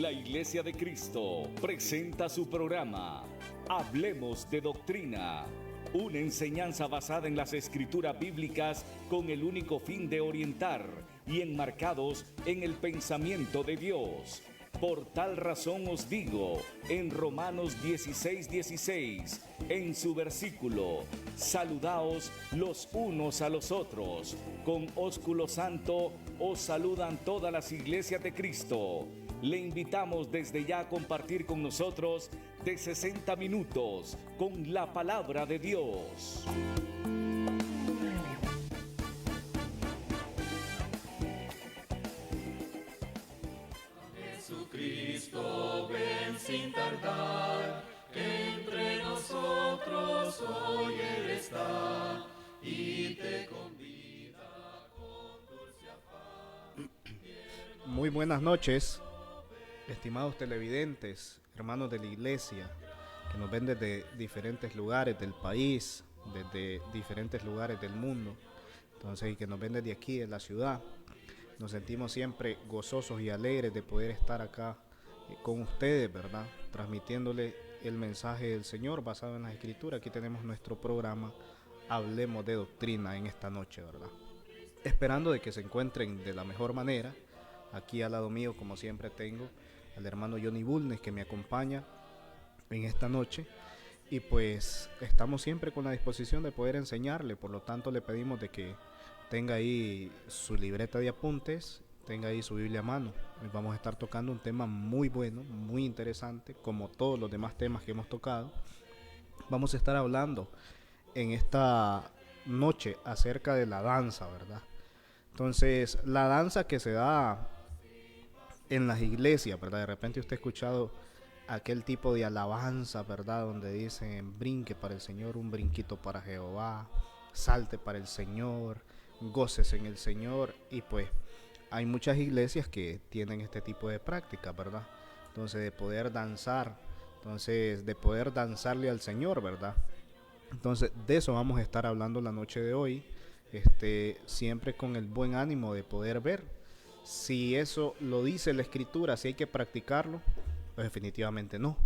La Iglesia de Cristo presenta su programa Hablemos de Doctrina, una enseñanza basada en las escrituras bíblicas con el único fin de orientar y enmarcados en el pensamiento de Dios. Por tal razón os digo, en Romanos 16:16, en su versículo, saludaos los unos a los otros. Con ósculo santo os saludan todas las iglesias de Cristo. Le invitamos desde ya a compartir con nosotros de 60 minutos con la palabra de Dios. Jesucristo, ven sin tardar, entre nosotros hoy Él está y te convida con dulce afán. Muy buenas noches, estimados televidentes, hermanos de la iglesia, que nos ven desde diferentes lugares del país, desde diferentes lugares del mundo, entonces, y que nos ven desde aquí en la ciudad. Nos sentimos siempre gozosos y alegres de poder estar acá con ustedes, ¿verdad? Transmitiéndole el mensaje del Señor basado en la Escritura. Aquí tenemos nuestro programa Hablemos de Doctrina en esta noche, ¿verdad? Esperando de que se encuentren de la mejor manera. Aquí al lado mío, como siempre, tengo al hermano Johnny Bulnes, que me acompaña en esta noche. Y pues estamos siempre con la disposición de poder enseñarle. Por lo tanto, le pedimos de que tenga ahí su libreta de apuntes, tenga ahí su Biblia a mano. Hoy vamos a estar tocando un tema muy bueno, muy interesante, como todos los demás temas que hemos tocado. Vamos a estar hablando en esta noche acerca de la danza, ¿verdad? Entonces, la danza que se da en las iglesias, ¿verdad? De repente usted ha escuchado aquel tipo de alabanza, ¿verdad? Donde dicen, brinque para el Señor, un brinquito para Jehová, salte para el Señor, gócese en el Señor. Y pues hay muchas iglesias que tienen este tipo de prácticas, ¿verdad? Entonces, de poder danzar, entonces de poder danzarle al Señor, ¿verdad? Entonces, de eso vamos a estar hablando la noche de hoy, siempre con el buen ánimo de poder ver si eso lo dice la Escritura, si hay que practicarlo. Pues definitivamente no.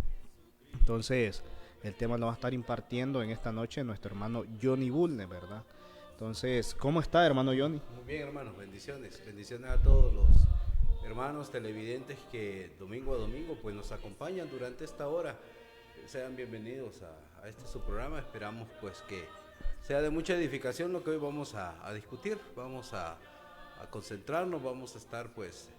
Entonces, el tema lo va a estar impartiendo en esta noche nuestro hermano Johnny Bulnes, ¿verdad? Entonces, ¿cómo está, hermano Johnny? Muy bien, hermanos, bendiciones. Bendiciones a todos los hermanos televidentes que domingo a domingo pues nos acompañan durante esta hora. Sean bienvenidos a este su programa. Esperamos pues que sea de mucha edificación lo que hoy vamos a discutir. Vamos a concentrarnos, vamos a estar pues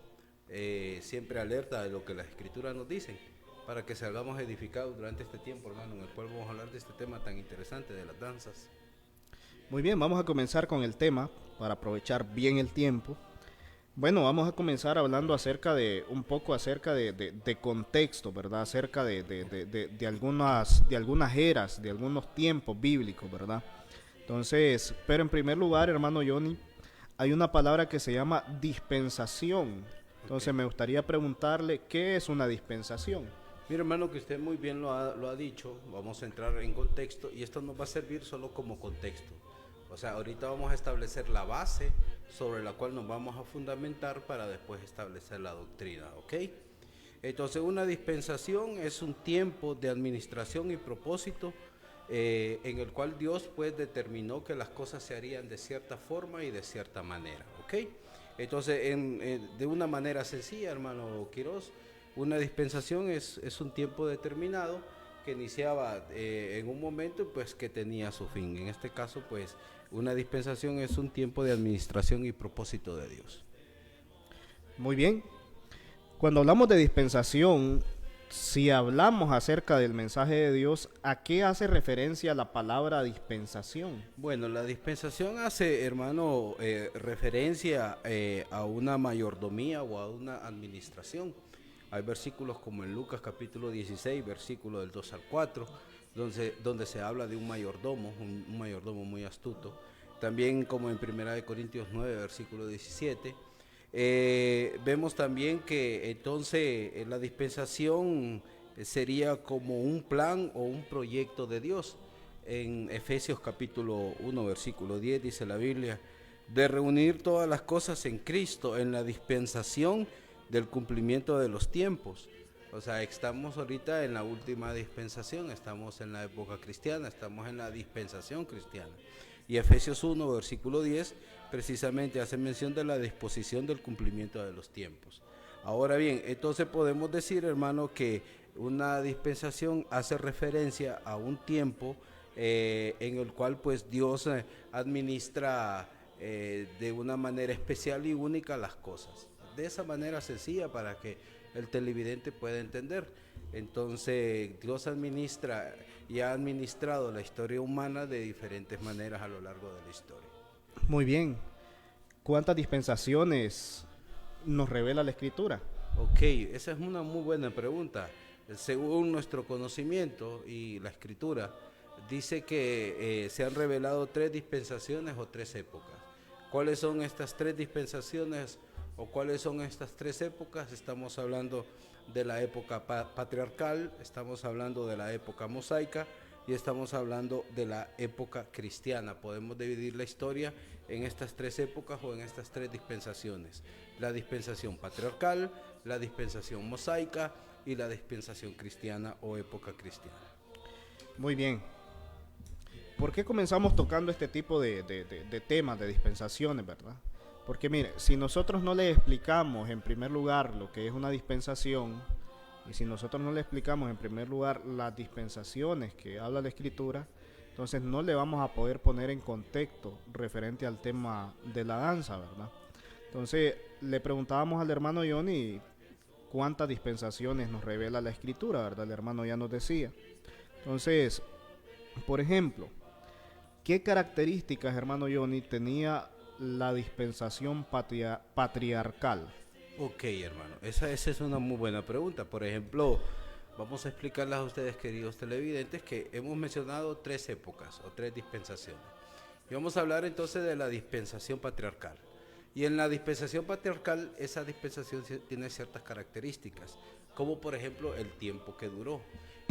siempre alerta de lo que las escrituras nos dicen, para que salgamos edificados durante este tiempo, hermano, en el cual vamos a hablar de este tema tan interesante de las danzas. Muy bien, vamos a comenzar con el tema para aprovechar bien el tiempo. Bueno, vamos a comenzar hablando un poco acerca de contexto, ¿verdad? Acerca de algunas eras, de algunos tiempos bíblicos, ¿verdad? Entonces, pero en primer lugar, hermano Johnny, hay una palabra que se llama dispensación. Entonces, me gustaría preguntarle, ¿qué es una dispensación? Mira, hermano, que usted muy bien lo ha dicho. Vamos a entrar en contexto y esto nos va a servir solo como contexto. O sea, ahorita vamos a establecer la base sobre la cual nos vamos a fundamentar para después establecer la doctrina, ¿ok? Entonces, una dispensación es un tiempo de administración y propósito en el cual Dios pues determinó que las cosas se harían de cierta forma y de cierta manera, ¿ok? Entonces, de una manera sencilla, hermano Quiroz, una dispensación es un tiempo determinado que iniciaba en un momento pues que tenía su fin. En este caso pues una dispensación es un tiempo de administración y propósito de Dios. Muy bien. Cuando hablamos de dispensación, si hablamos acerca del mensaje de Dios, ¿a qué hace referencia la palabra dispensación? Bueno, la dispensación hace, hermano, referencia a una mayordomía o a una administración. Hay versículos como en Lucas capítulo 16, versículo del 2 al 4, donde se habla de un mayordomo muy astuto. También como en 1 Corintios 9, versículo 17. Vemos también que entonces la dispensación sería como un plan o un proyecto de Dios. En Efesios capítulo 1, versículo 10 dice la Biblia, de reunir todas las cosas en Cristo, en la dispensación del cumplimiento de los tiempos. O sea, estamos ahorita en la última dispensación, estamos en la época cristiana, estamos en la dispensación cristiana. Y Efesios 1, versículo 10, precisamente hace mención de la disposición del cumplimiento de los tiempos. Ahora bien, entonces podemos decir, hermano, que una dispensación hace referencia a un tiempo en el cual pues Dios administra de una manera especial y única las cosas. De esa manera sencilla para que el televidente pueda entender. Entonces Dios administra y ha administrado la historia humana de diferentes maneras a lo largo de la historia. Muy bien. ¿Cuántas dispensaciones nos revela la Escritura? Ok, esa es una muy buena pregunta. Según nuestro conocimiento y la Escritura, dice que se han revelado 3 dispensaciones o 3 épocas. ¿Cuáles son estas 3 dispensaciones o cuáles son estas 3 épocas? Estamos hablando de la época patriarcal, estamos hablando de la época mosaica y estamos hablando de la época cristiana. Podemos dividir la historia en estas 3 épocas o en estas 3 dispensaciones. La dispensación patriarcal, la dispensación mosaica y la dispensación cristiana o época cristiana. Muy bien. ¿Por qué comenzamos tocando este tipo de temas, de dispensaciones, verdad? Porque mire, si nosotros no le explicamos en primer lugar lo que es una dispensación, y si nosotros no le explicamos en primer lugar las dispensaciones que habla la Escritura, entonces no le vamos a poder poner en contexto referente al tema de la danza, ¿verdad? Entonces le preguntábamos al hermano Johnny cuántas dispensaciones nos revela la Escritura, ¿verdad? El hermano ya nos decía. Entonces, por ejemplo, ¿qué características, hermano Johnny, tenía la dispensación patriarcal? Ok, hermano, esa es una muy buena pregunta. Por ejemplo, vamos a explicarles a ustedes, queridos televidentes, que hemos mencionado 3 épocas o 3 dispensaciones. Y vamos a hablar entonces de la dispensación patriarcal. Y en la dispensación patriarcal, esa dispensación tiene ciertas características, como por ejemplo el tiempo que duró.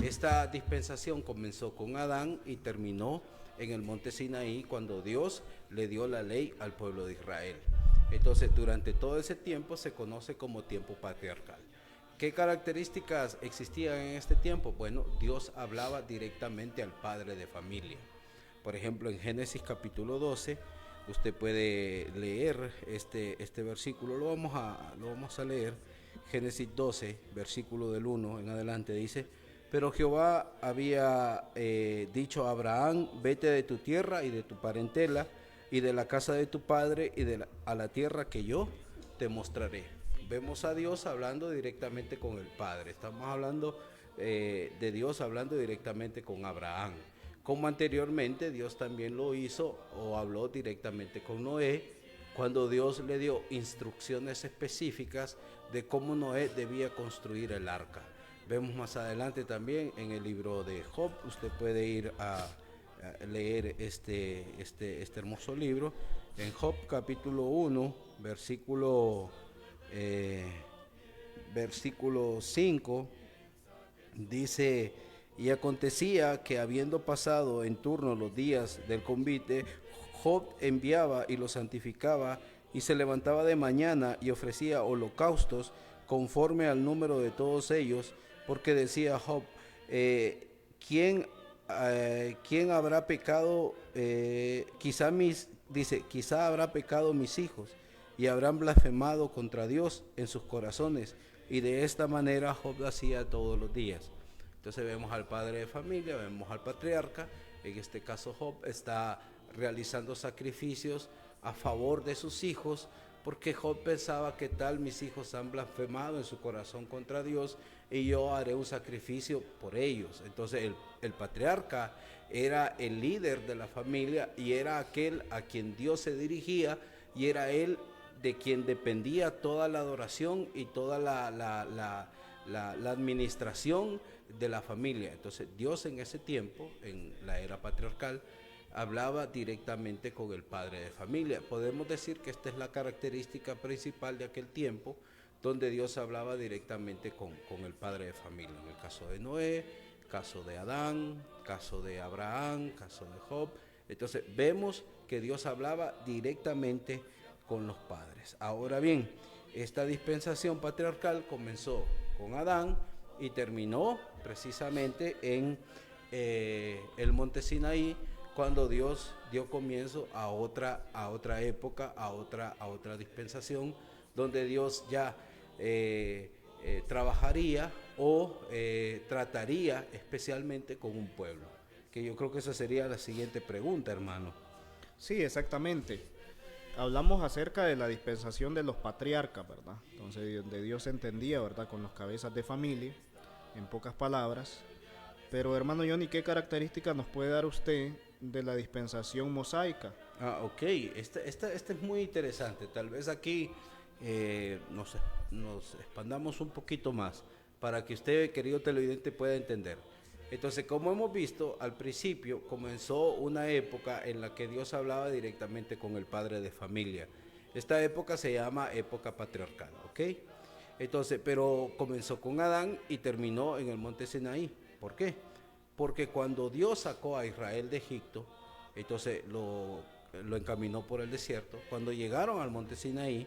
Esta dispensación comenzó con Adán y terminó en el monte Sinaí cuando Dios le dio la ley al pueblo de Israel. Entonces, durante todo ese tiempo se conoce como tiempo patriarcal. ¿Qué características existían en este tiempo? Bueno, Dios hablaba directamente al padre de familia. Por ejemplo, en Génesis capítulo 12, usted puede leer este versículo, lo vamos a leer. Génesis 12, versículo del 1 en adelante, dice: pero Jehová había dicho a Abraham: vete de tu tierra y de tu parentela y de la casa de tu padre y a la tierra que yo te mostraré. Vemos a Dios hablando directamente con el Padre. Estamos hablando de Dios hablando directamente con Abraham. Como anteriormente Dios también lo hizo o habló directamente con Noé, cuando Dios le dio instrucciones específicas de cómo Noé debía construir el arca. Vemos más adelante también en el libro de Job, usted puede ir a leer este hermoso libro. En Job capítulo 1, versículo 5, dice: y acontecía que habiendo pasado en turno los días del convite, Job enviaba y los santificaba y se levantaba de mañana y ofrecía holocaustos conforme al número de todos ellos, porque decía Job: ¿quién habrá pecado? Quizá habrá pecado mis hijos y habrán blasfemado contra Dios en sus corazones. Y de esta manera Job hacía todos los días. Entonces vemos al padre de familia, vemos al patriarca. En este caso Job está realizando sacrificios a favor de sus hijos, porque Job pensaba: que tal, mis hijos han blasfemado en su corazón contra Dios y yo haré un sacrificio por ellos. Entonces el patriarca era el líder de la familia y era aquel a quien Dios se dirigía, y era él de quien dependía toda la adoración y toda la administración de la familia. Entonces Dios en ese tiempo, en la era patriarcal, hablaba directamente con el padre de familia. Podemos decir que esta es la característica principal de aquel tiempo, donde Dios hablaba directamente con el padre de familia. En el caso de Noé, caso de Adán, caso de Abraham, caso de Job. Entonces vemos que Dios hablaba directamente con los padres. Ahora bien, esta dispensación patriarcal comenzó con Adán y terminó precisamente en el monte Sinaí, cuando Dios dio comienzo a otra época, a otra dispensación, donde Dios ya trabajaría o trataría especialmente con un pueblo. Que yo creo que esa sería la siguiente pregunta, hermano. Sí, exactamente. Hablamos acerca de la dispensación de los patriarcas, ¿verdad? Entonces, donde Dios se entendía, ¿verdad? Con los cabezas de familia, en pocas palabras. Pero, hermano Johnny, ¿qué características nos puede dar usted de la dispensación mosaica? Ok, esta es muy interesante. Tal vez aquí nos expandamos un poquito más para que usted, querido televidente, pueda entender. Entonces, como hemos visto, al principio comenzó una época en la que Dios hablaba directamente con el padre de familia. Esta época se llama época patriarcal, ¿ok? Entonces, pero comenzó con Adán y terminó en el monte Sinaí. ¿Por qué? Porque cuando Dios sacó a Israel de Egipto, entonces lo encaminó por el desierto. Cuando llegaron al monte Sinaí,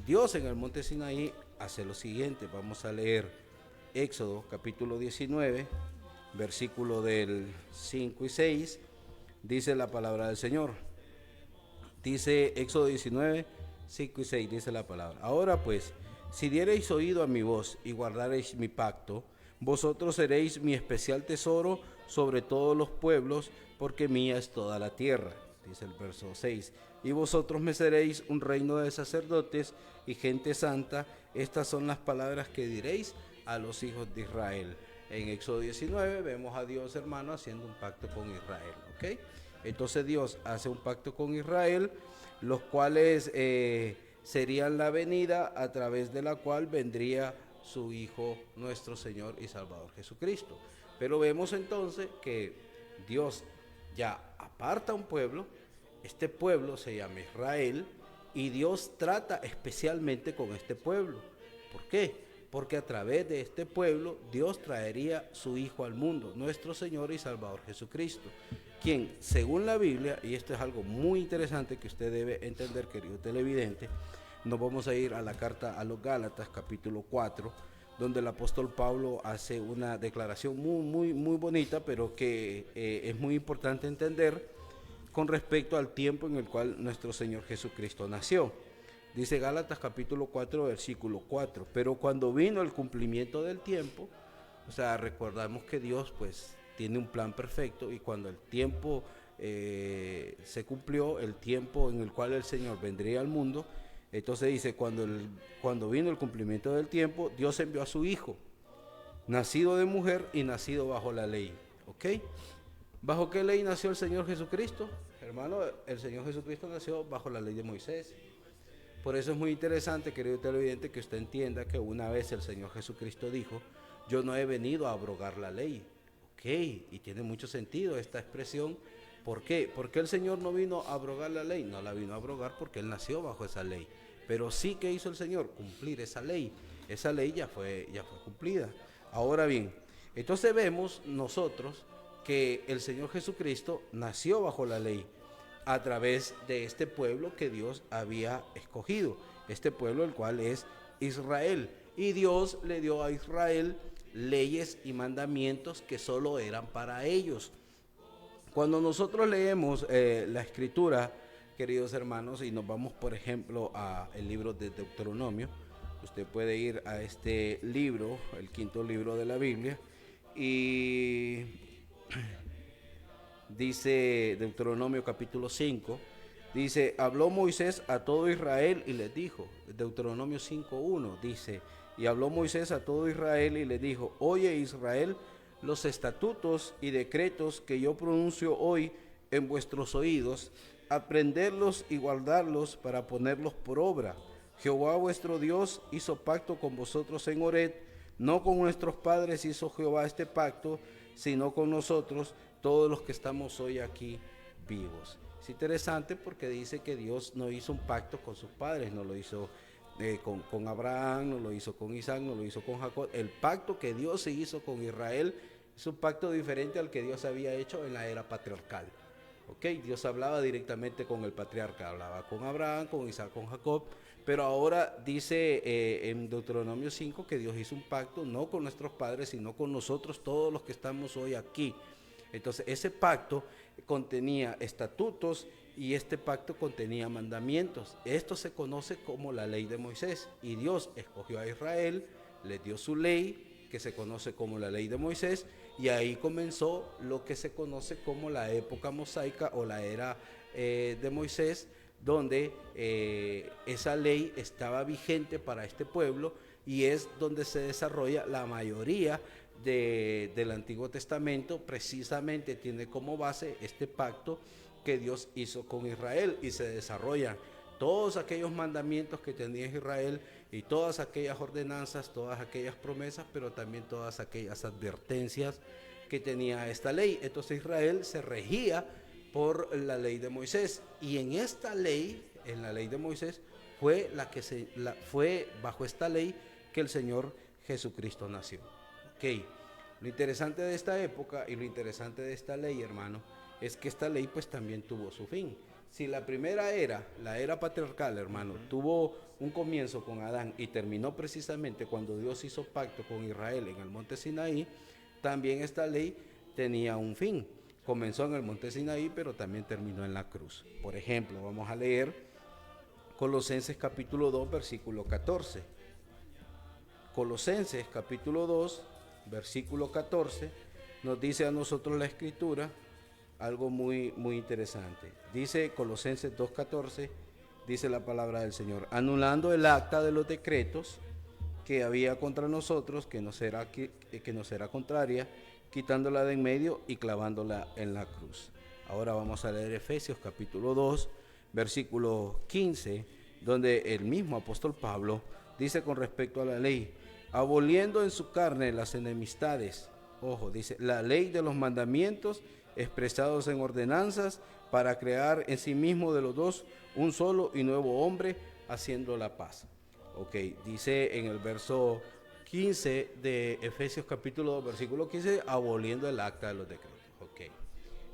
Dios en el monte Sinaí hace lo siguiente. Vamos a leer Éxodo capítulo 19, versículo del 5 y 6, dice la palabra del Señor. Dice Éxodo 19, 5 y 6, dice la palabra. Ahora pues, si diereis oído a mi voz y guardareis mi pacto, vosotros seréis mi especial tesoro sobre todos los pueblos, porque mía es toda la tierra, dice el verso 6. Y vosotros me seréis un reino de sacerdotes y gente santa. Estas son las palabras que diréis a los hijos de Israel. En Éxodo 19 vemos a Dios, hermano, haciendo un pacto con Israel, ¿ok? Entonces Dios hace un pacto con Israel, los cuales serían la venida a través de la cual vendría su Hijo, nuestro Señor y Salvador Jesucristo. Pero vemos entonces que Dios ya aparta un pueblo, este pueblo se llama Israel, y Dios trata especialmente con este pueblo. ¿Por qué? Porque a través de este pueblo Dios traería su Hijo al mundo, nuestro Señor y Salvador Jesucristo, quien, según la Biblia, y esto es algo muy interesante que usted debe entender, querido televidente, nos vamos a ir a la carta a los Gálatas, capítulo 4, donde el apóstol Pablo hace una declaración muy bonita, pero que es muy importante entender con respecto al tiempo en el cual nuestro Señor Jesucristo nació. Dice Gálatas capítulo 4, versículo 4, pero cuando vino el cumplimiento del tiempo, o sea, recordamos que Dios pues tiene un plan perfecto, y cuando el tiempo se cumplió, el tiempo en el cual el Señor vendría al mundo, entonces dice, cuando vino el cumplimiento del tiempo, Dios envió a su Hijo, nacido de mujer y nacido bajo la ley, ¿ok? ¿Bajo qué ley nació el Señor Jesucristo? Hermano, el Señor Jesucristo nació bajo la ley de Moisés. Por eso es muy interesante, querido televidente, que usted entienda que una vez el Señor Jesucristo dijo, yo no he venido a abrogar la ley. Ok, y tiene mucho sentido esta expresión. ¿Por qué? Porque el Señor no vino a abrogar la ley, no la vino a abrogar porque Él nació bajo esa ley. Pero sí que hizo el Señor cumplir esa ley. Esa ley ya fue cumplida. Ahora bien, entonces vemos nosotros que el Señor Jesucristo nació bajo la ley a través de este pueblo que Dios había escogido, este pueblo el cual es Israel, y Dios le dio a Israel leyes y mandamientos que solo eran para ellos. Cuando nosotros leemos la escritura, queridos hermanos, y nos vamos por ejemplo al libro de Deuteronomio, usted puede ir a este libro, el quinto libro de la Biblia, y dice Deuteronomio capítulo 5, dice, habló Moisés a todo Israel y les dijo, Deuteronomio 5:1 dice, y habló Moisés a todo Israel y les dijo, oye Israel, los estatutos y decretos que yo pronuncio hoy en vuestros oídos, aprenderlos y guardarlos para ponerlos por obra. Jehová vuestro Dios hizo pacto con vosotros en Horeb, no con nuestros padres hizo Jehová este pacto, sino con nosotros, todos los que estamos hoy aquí vivos. Es interesante porque dice que Dios no hizo un pacto con sus padres, no lo hizo con Abraham, no lo hizo con Isaac, no lo hizo con Jacob. El pacto que Dios se hizo con Israel es un pacto diferente al que Dios había hecho en la era patriarcal. Ok, Dios hablaba directamente con el patriarca, hablaba con Abraham, con Isaac, con Jacob, pero ahora dice en Deuteronomio 5 que Dios hizo un pacto no con nuestros padres, sino con nosotros, todos los que estamos hoy aquí. Entonces ese pacto contenía estatutos y este pacto contenía mandamientos. Esto se conoce como la ley de Moisés, y Dios escogió a Israel, le dio su ley, que se conoce como la ley de Moisés, y ahí comenzó lo que se conoce como la época mosaica o la era de Moisés, donde esa ley estaba vigente para este pueblo, y es donde se desarrolla la mayoría del Antiguo Testamento. Precisamente tiene como base este pacto que Dios hizo con Israel, y se desarrollan todos aquellos mandamientos que tenía Israel y todas aquellas ordenanzas, todas aquellas promesas, pero también todas aquellas advertencias que tenía esta ley. Entonces Israel se regía por la ley de Moisés, y en esta ley, en la ley de Moisés, fue fue bajo esta ley que el Señor Jesucristo nació. Ok, lo interesante de esta época y lo interesante de esta ley, hermano, es que esta ley pues también tuvo su fin. Si la primera era, la era patriarcal, hermano, tuvo un comienzo con Adán y terminó precisamente cuando Dios hizo pacto con Israel en el monte Sinaí, también esta ley tenía un fin. Comenzó en el monte Sinaí, pero también terminó en la cruz. Por ejemplo, vamos a leer Colosenses capítulo 2, versículo 14. Colosenses capítulo 2, versículo 14, nos dice a nosotros la Escritura algo muy, muy interesante. Dice Colosenses 2:14, dice la palabra del Señor: anulando el acta de los decretos que había contra nosotros, que nos era contraria, quitándola de en medio y clavándola en la cruz. Ahora vamos a leer Efesios capítulo 2, versículo 15, donde el mismo apóstol Pablo dice con respecto a la ley: aboliendo en su carne las enemistades. Ojo, dice, la ley de los mandamientos expresados en ordenanzas, para crear en sí mismo de los dos un solo y nuevo hombre, haciendo la paz. Ok, dice en el verso 15 de Efesios capítulo 2, versículo 15, aboliendo el acta de los decretos. Ok,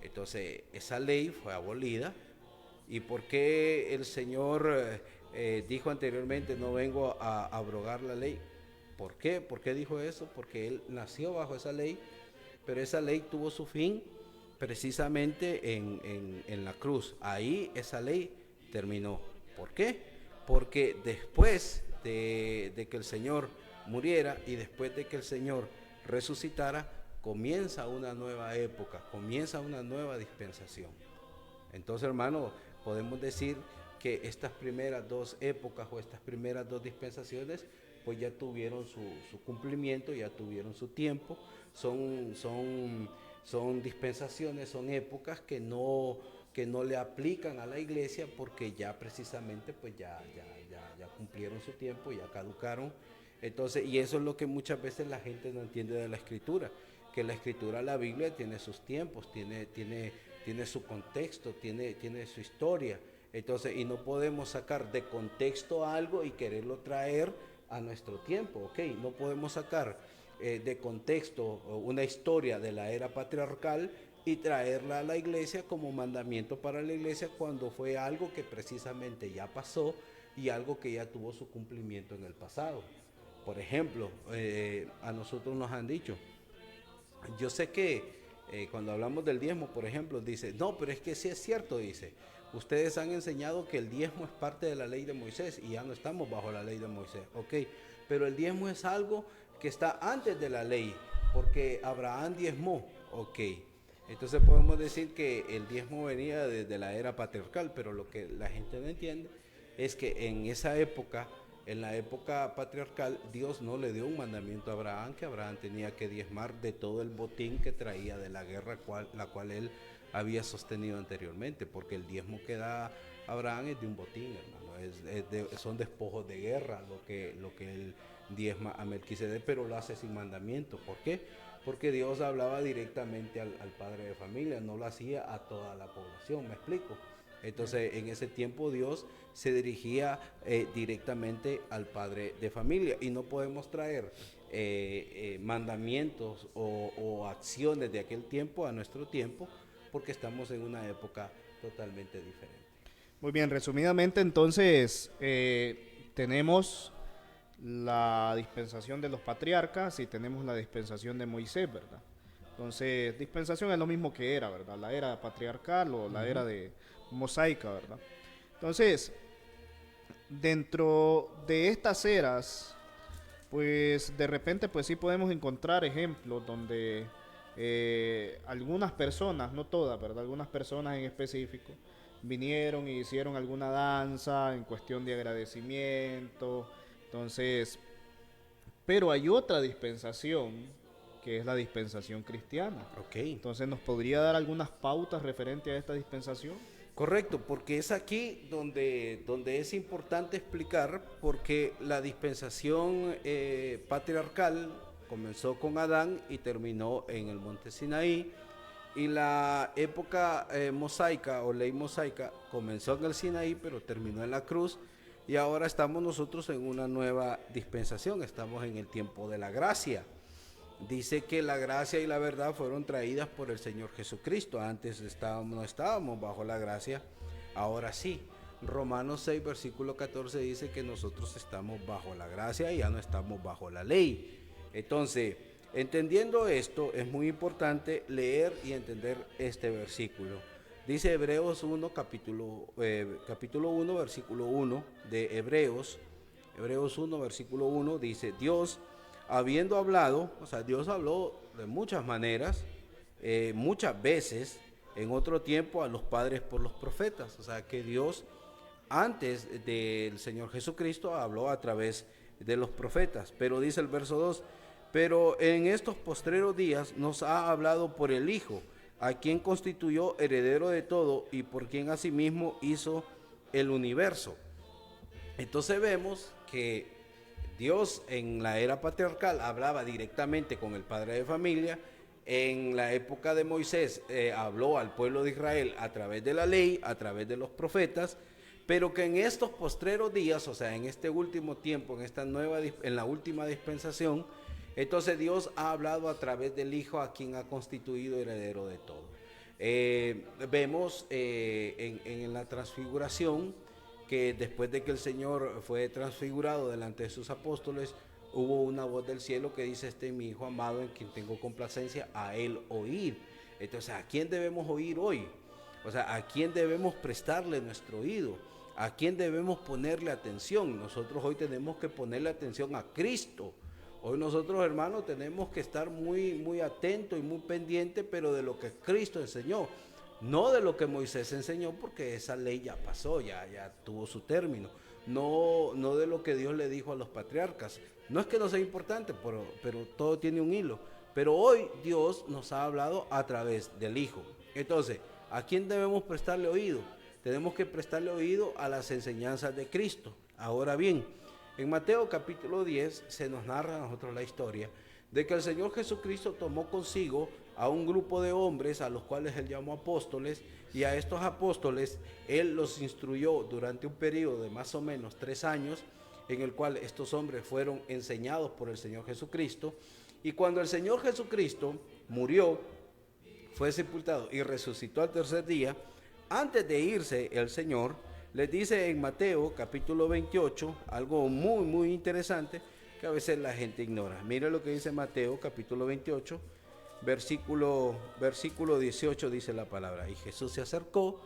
entonces esa ley fue abolida. ¿Y por qué el Señor dijo anteriormente, no vengo a abrogar la ley? ¿Por qué? ¿Por qué dijo eso? Porque Él nació bajo esa ley, pero esa ley tuvo su fin precisamente en la cruz. Ahí esa ley terminó. ¿Por qué? Porque después de que el Señor muriera y después de que el Señor resucitara, comienza una nueva época, comienza una nueva dispensación. Entonces, hermano, podemos decir que estas primeras dos épocas o estas primeras dos dispensaciones pues ya tuvieron su cumplimiento, ya tuvieron su tiempo. Son dispensaciones, son épocas que no le aplican a la iglesia, porque ya precisamente pues ya cumplieron su tiempo, ya caducaron. Entonces, y eso es lo que muchas veces la gente no entiende de la Escritura, que la Escritura, la Biblia, tiene sus tiempos, tiene su contexto, tiene su historia. Entonces, y no podemos sacar de contexto algo y quererlo traer a nuestro tiempo, ¿ok? No podemos sacar de contexto una historia de la era patriarcal y traerla a la iglesia como mandamiento para la iglesia, cuando fue algo que precisamente ya pasó y algo que ya tuvo su cumplimiento en el pasado. Por ejemplo, a nosotros nos han dicho, yo sé que cuando hablamos del diezmo, por ejemplo, dice, no, pero es que sí es cierto, dice, ustedes han enseñado que el diezmo es parte de la ley de Moisés y ya no estamos bajo la ley de Moisés, ok, pero el diezmo es algo que está antes de la ley, porque Abraham diezmó, ok. Entonces podemos decir que el diezmo venía desde la era patriarcal, pero lo que la gente no entiende es que en esa época, en la época patriarcal, Dios no le dio un mandamiento a Abraham, que Abraham tenía que diezmar de todo el botín que traía de la guerra, la cual él había sostenido anteriormente, porque el diezmo que da Abraham es de un botín, hermano, son despojos de guerra lo que él diezma a Melquisedec, pero lo hace sin mandamiento. ¿Por qué? Porque Dios hablaba directamente al padre de familia, no lo hacía a toda la población, ¿me explico? Entonces en ese tiempo Dios se dirigía directamente al padre de familia, y no podemos traer mandamientos o acciones de aquel tiempo a nuestro tiempo, porque estamos en una época totalmente diferente. Muy bien, resumidamente entonces tenemos la dispensación de los patriarcas y tenemos la dispensación de Moisés, ¿verdad? Entonces, dispensación es lo mismo que era, ¿verdad? La era patriarcal o la era de mosaica, ¿verdad? Entonces, dentro de estas eras, pues de repente pues sí podemos encontrar ejemplos donde algunas personas, no todas, ¿verdad? Algunas personas en específico vinieron y hicieron alguna danza en cuestión de agradecimiento. Entonces, pero hay otra dispensación que es la dispensación cristiana. Ok. Entonces, ¿nos podría dar algunas pautas referente a esta dispensación? Correcto, porque es aquí donde es importante explicar, porque la dispensación patriarcal comenzó con Adán y terminó en el monte Sinaí, y la época mosaica o ley mosaica comenzó en el Sinaí, pero terminó en la cruz, y ahora estamos nosotros en una nueva dispensación, estamos en el tiempo de la gracia. Dice que la gracia y la verdad fueron traídas por el Señor Jesucristo. Antes no estábamos bajo la gracia, ahora sí. Romanos 6, versículo 14 dice que nosotros estamos bajo la gracia y ya no estamos bajo la ley. Entonces, entendiendo esto, es muy importante leer y entender este versículo. Dice Hebreos 1, capítulo 1, versículo 1 de Hebreos 1, versículo 1, dice: Dios, habiendo hablado, o sea, Dios habló de muchas maneras, muchas veces, en otro tiempo a los padres por los profetas. O sea, que Dios, antes del Señor Jesucristo, habló a través de los profetas. Pero dice el verso 2, pero en estos postreros días nos ha hablado por el Hijo, a quien constituyó heredero de todo y por quien asimismo hizo el universo. Entonces vemos que Dios en la era patriarcal hablaba directamente con el padre de familia. En la época de Moisés habló al pueblo de Israel a través de la ley, a través de los profetas, pero que en estos postreros días, o sea, en este último tiempo, en la última dispensación, entonces Dios ha hablado a través del Hijo, a quien ha constituido heredero de todo. Vemos en la transfiguración que después de que el Señor fue transfigurado delante de sus apóstoles, hubo una voz del cielo que dice: este es mi Hijo amado en quien tengo complacencia, a él oír. Entonces, ¿a quién debemos oír hoy? O sea, ¿a quién debemos prestarle nuestro oído? ¿A quién debemos ponerle atención? Nosotros hoy tenemos que ponerle atención a Cristo. Hoy nosotros, hermanos, tenemos que estar muy, muy atentos y muy pendientes, pero de lo que Cristo enseñó. No de lo que Moisés enseñó, porque esa ley ya pasó, ya tuvo su término. No de lo que Dios le dijo a los patriarcas. No es que no sea importante, pero todo tiene un hilo. Pero hoy Dios nos ha hablado a través del Hijo. Entonces, ¿a quién debemos prestarle oído? Tenemos que prestarle oído a las enseñanzas de Cristo. Ahora bien, en Mateo capítulo 10 se nos narra a nosotros la historia de que el Señor Jesucristo tomó consigo a un grupo de hombres a los cuales él llamó apóstoles, y a estos apóstoles él los instruyó durante un periodo de más o menos 3 años, en el cual estos hombres fueron enseñados por el Señor Jesucristo. Y cuando el Señor Jesucristo murió, fue sepultado y resucitó al tercer día, antes de irse el Señor les dice en Mateo capítulo 28 algo muy muy interesante que a veces la gente ignora. Mire lo que dice Mateo capítulo 28, versículo 18, dice la palabra: y Jesús se acercó,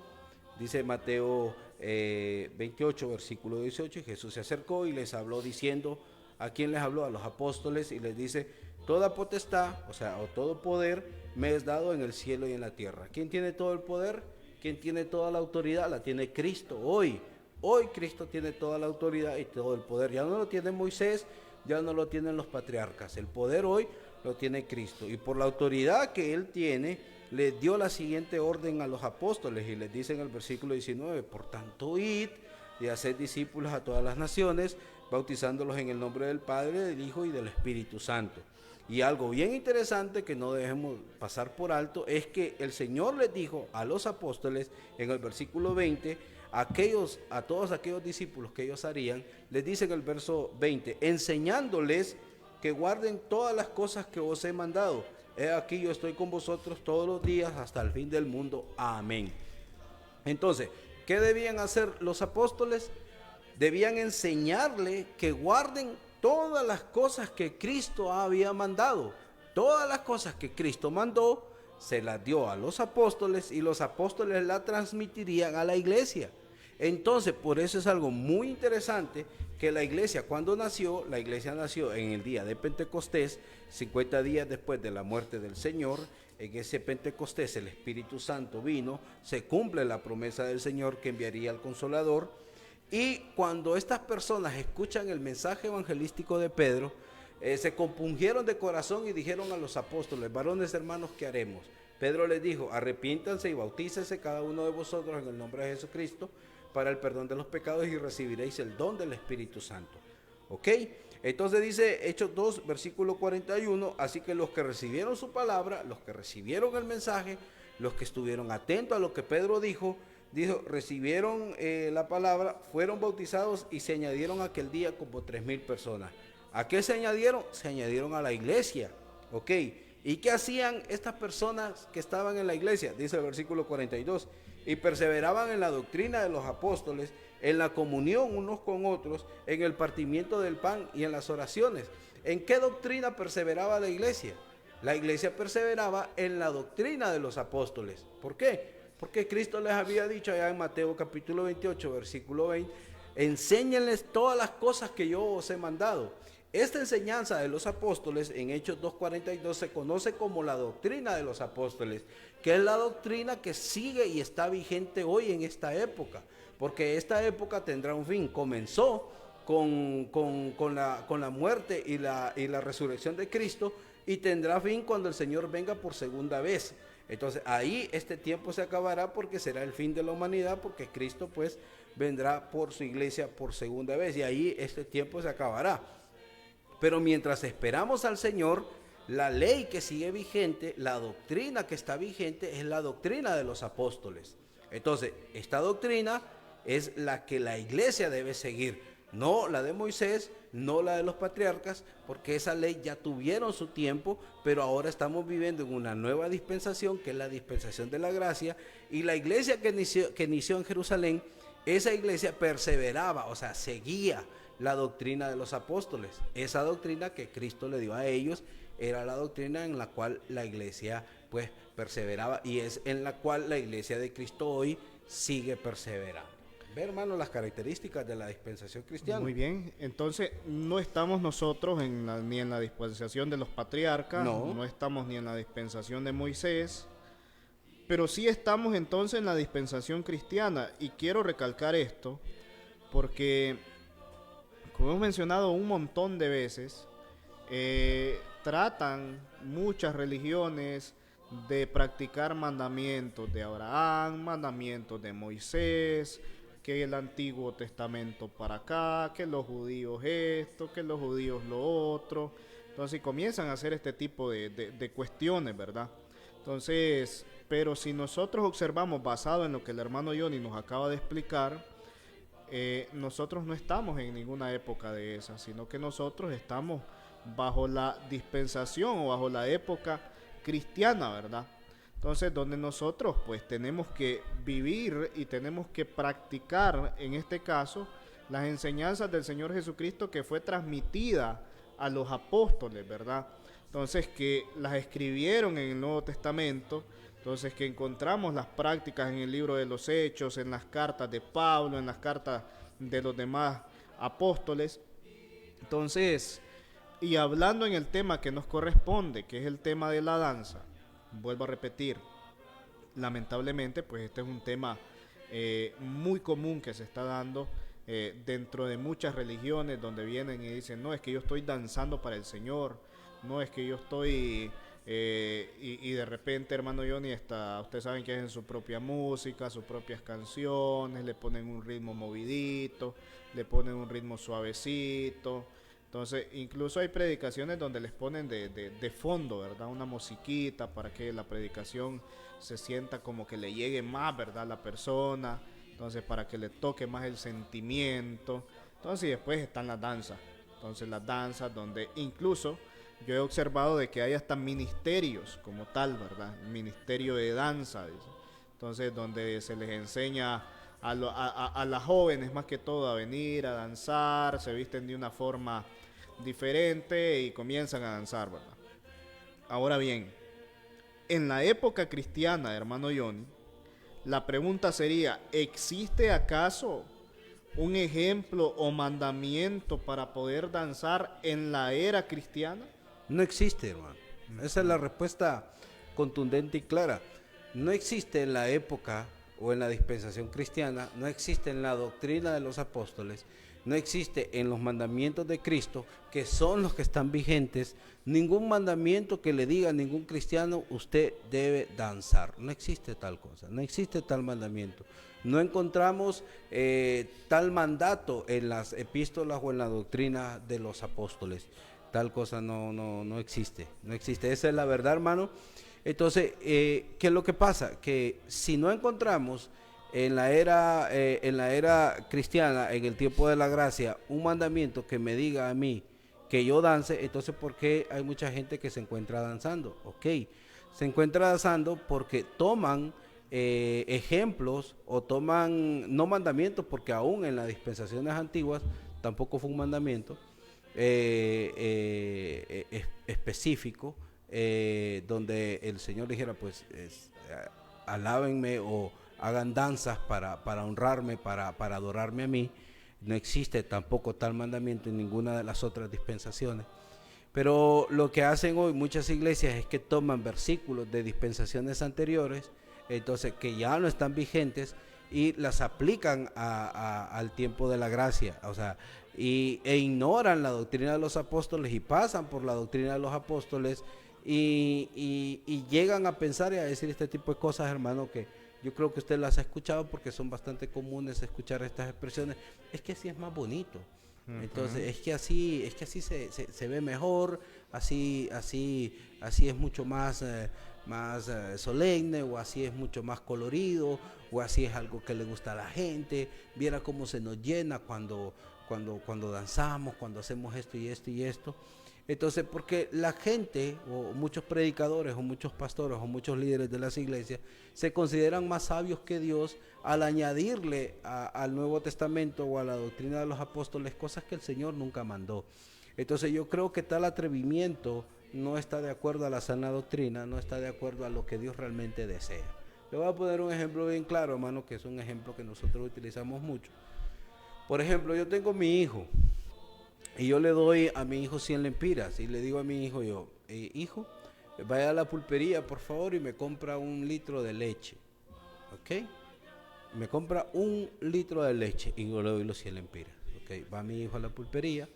dice Mateo 28, versículo 18, y Jesús se acercó y les habló diciendo, ¿a quién les habló? A los apóstoles, y les dice: toda potestad, o sea, o todo poder me es dado en el cielo y en la tierra. ¿Quién tiene todo el poder? ¿Quién tiene toda la autoridad? La tiene Cristo hoy. Hoy Cristo tiene toda la autoridad y todo el poder. Ya no lo tiene Moisés, ya no lo tienen los patriarcas. El poder hoy lo tiene Cristo. Y por la autoridad que Él tiene, les dio la siguiente orden a los apóstoles. Y les dice en el versículo 19, por tanto, id y haced discípulos a todas las naciones, bautizándolos en el nombre del Padre, del Hijo y del Espíritu Santo. Y algo bien interesante que no debemos pasar por alto es que el Señor les dijo a los apóstoles en el versículo 20, a todos aquellos discípulos que ellos harían, les dice en el verso 20, enseñándoles que guarden todas las cosas que os he mandado. he aquí yo estoy con vosotros todos los días hasta el fin del mundo. Amén. Entonces, ¿qué debían hacer los apóstoles? Debían enseñarle que guarden todas las cosas que Cristo había mandado. Todas las cosas que Cristo mandó, se las dio a los apóstoles y los apóstoles las transmitirían a la iglesia. Entonces, por eso es algo muy interesante que la iglesia, cuando nació, la iglesia nació en el día de Pentecostés, 50 días después de la muerte del Señor. En ese Pentecostés el Espíritu Santo vino, se cumple la promesa del Señor que enviaría al Consolador. Y cuando estas personas escuchan el mensaje evangelístico de Pedro, se compungieron de corazón y dijeron a los apóstoles: varones hermanos, ¿qué haremos? Pedro les dijo: arrepiéntanse y bautícese cada uno de vosotros en el nombre de Jesucristo para el perdón de los pecados y recibiréis el don del Espíritu Santo. ¿Ok? Entonces dice Hechos 2, versículo 41, así que los que recibieron su palabra, los que recibieron el mensaje, los que estuvieron atentos a lo que Pedro dijo, recibieron la palabra, fueron bautizados y se añadieron aquel día como 3,000 personas. ¿A qué se añadieron? Se añadieron a la iglesia. ¿Ok? ¿Y qué hacían estas personas que estaban en la iglesia? Dice el versículo 42. Y perseveraban en la doctrina de los apóstoles, en la comunión unos con otros, en el partimiento del pan y en las oraciones. ¿En qué doctrina perseveraba la iglesia? La iglesia perseveraba en la doctrina de los apóstoles. ¿Por qué? Porque Cristo les había dicho allá en Mateo capítulo 28, versículo 20, enséñenles todas las cosas que yo os he mandado. Esta enseñanza de los apóstoles en Hechos 2:42 se conoce como la doctrina de los apóstoles, que es la doctrina que sigue y está vigente hoy en esta época, porque esta época tendrá un fin. Comenzó con la muerte y la resurrección de Cristo, y tendrá fin cuando el Señor venga por segunda vez. Entonces ahí este tiempo se acabará, porque será el fin de la humanidad, porque Cristo pues vendrá por su iglesia por segunda vez, y ahí este tiempo se acabará. Pero mientras esperamos al Señor, la ley que sigue vigente, la doctrina que está vigente, es la doctrina de los apóstoles. Entonces, esta doctrina es la que la iglesia debe seguir, no la de Moisés, no la de los patriarcas, porque esa ley ya tuvieron su tiempo, pero ahora estamos viviendo en una nueva dispensación, que es la dispensación de la gracia, y la iglesia que inició en Jerusalén, esa iglesia perseveraba, o sea, seguía la doctrina de los apóstoles. Esa doctrina que Cristo le dio a ellos era la doctrina en la cual la iglesia pues perseveraba, y es en la cual la iglesia de Cristo hoy sigue perseverando. Ve, hermano, las características de la dispensación cristiana. Muy bien, entonces no estamos nosotros ni en la dispensación de los patriarcas, no estamos ni en la dispensación de Moisés, pero sí estamos entonces en la dispensación cristiana. Y quiero recalcar esto porque, como hemos mencionado un montón de veces, tratan muchas religiones de practicar mandamientos de Abraham, mandamientos de Moisés, que el Antiguo Testamento para acá, que los judíos esto, que los judíos lo otro. Entonces comienzan a hacer este tipo de cuestiones, ¿verdad? Entonces, pero si nosotros observamos, basado en lo que el hermano Johnny nos acaba de explicar, nosotros no estamos en ninguna época de esa, sino que nosotros estamos bajo la dispensación o bajo la época cristiana, ¿verdad? Entonces, donde nosotros pues tenemos que vivir y tenemos que practicar, en este caso, las enseñanzas del Señor Jesucristo, que fue transmitida a los apóstoles, ¿verdad? Entonces, que las escribieron en el Nuevo Testamento. Entonces, que encontramos las prácticas en el libro de los Hechos, en las cartas de Pablo, en las cartas de los demás apóstoles. Entonces, y hablando en el tema que nos corresponde, que es el tema de la danza, vuelvo a repetir, lamentablemente, pues este es un tema muy común que se está dando dentro de muchas religiones, donde vienen y dicen: no, es que yo estoy danzando para el Señor, no, es que yo estoy... y de repente, hermano Johnny, ustedes saben que hacen su propia música, sus propias canciones, le ponen un ritmo movidito, le ponen un ritmo suavecito. Entonces, incluso hay predicaciones donde les ponen de fondo, ¿verdad? Una musiquita para que la predicación se sienta como que le llegue más, ¿verdad? A la persona. Entonces, para que le toque más el sentimiento. Entonces, y después están las danzas. Entonces, las danzas donde incluso yo he observado de que hay hasta ministerios como tal, ¿verdad? Ministerio de danza, dice. Entonces, donde se les enseña a las jóvenes más que todo a venir a danzar, se visten de una forma diferente y comienzan a danzar, ¿verdad? Ahora bien, en la época cristiana, hermano Johnny, la pregunta sería, ¿existe acaso un ejemplo o mandamiento para poder danzar en la era cristiana? No existe, hermano. Esa es la respuesta contundente y clara. No existe en la época o en la dispensación cristiana, no existe en la doctrina de los apóstoles, no existe en los mandamientos de Cristo, que son los que están vigentes, ningún mandamiento que le diga a ningún cristiano, usted debe danzar. No existe tal cosa, no existe tal mandamiento. No encontramos tal mandato en las epístolas o en la doctrina de los apóstoles. Tal cosa no existe, no existe. Esa es la verdad, hermano. Entonces, ¿qué es lo que pasa? Que si no encontramos en la era cristiana, en el tiempo de la gracia, un mandamiento que me diga a mí que yo dance, entonces ¿por qué hay mucha gente que se encuentra danzando? Ok, se encuentra danzando porque toman ejemplos o toman, no mandamientos, porque aún en las dispensaciones antiguas tampoco fue un mandamiento específico, donde el Señor dijera, pues, alábenme o hagan danzas para honrarme, para adorarme a mí. No existe tampoco tal mandamiento en ninguna de las otras dispensaciones. Pero lo que hacen hoy muchas iglesias es que toman versículos de dispensaciones anteriores, entonces que ya no están vigentes, y las aplican al tiempo de la gracia, o sea, e ignoran la doctrina de los apóstoles y pasan por la doctrina de los apóstoles y llegan a pensar y a decir este tipo de cosas, hermano, que yo creo que usted las ha escuchado porque son bastante comunes escuchar estas expresiones. Es que así es más bonito. Entonces, es que así se ve mejor, así es mucho más solemne, o así es mucho más colorido, o así es algo que le gusta a la gente. Viera cómo se nos llena cuando danzamos, cuando hacemos esto y esto y esto. Entonces, porque la gente, o muchos predicadores, o muchos pastores, o muchos líderes de las iglesias, se consideran más sabios que Dios al añadirle al Nuevo Testamento o a la doctrina de los apóstoles cosas que el Señor nunca mandó. Entonces, yo creo que tal atrevimiento no está de acuerdo a la sana doctrina, no está de acuerdo a lo que Dios realmente desea. Le voy a poner un ejemplo bien claro, hermano, que es un ejemplo que nosotros utilizamos mucho. Por ejemplo, yo tengo mi hijo, y yo le doy a mi hijo 100 lempiras, y le digo a mi hijo yo, hijo, vaya a la pulpería, por favor, y me compra 1 litro de leche, ¿ok? Me compra 1 litro de leche, y yo le doy los 100 lempiras, ¿ok? Va mi hijo a la pulpería,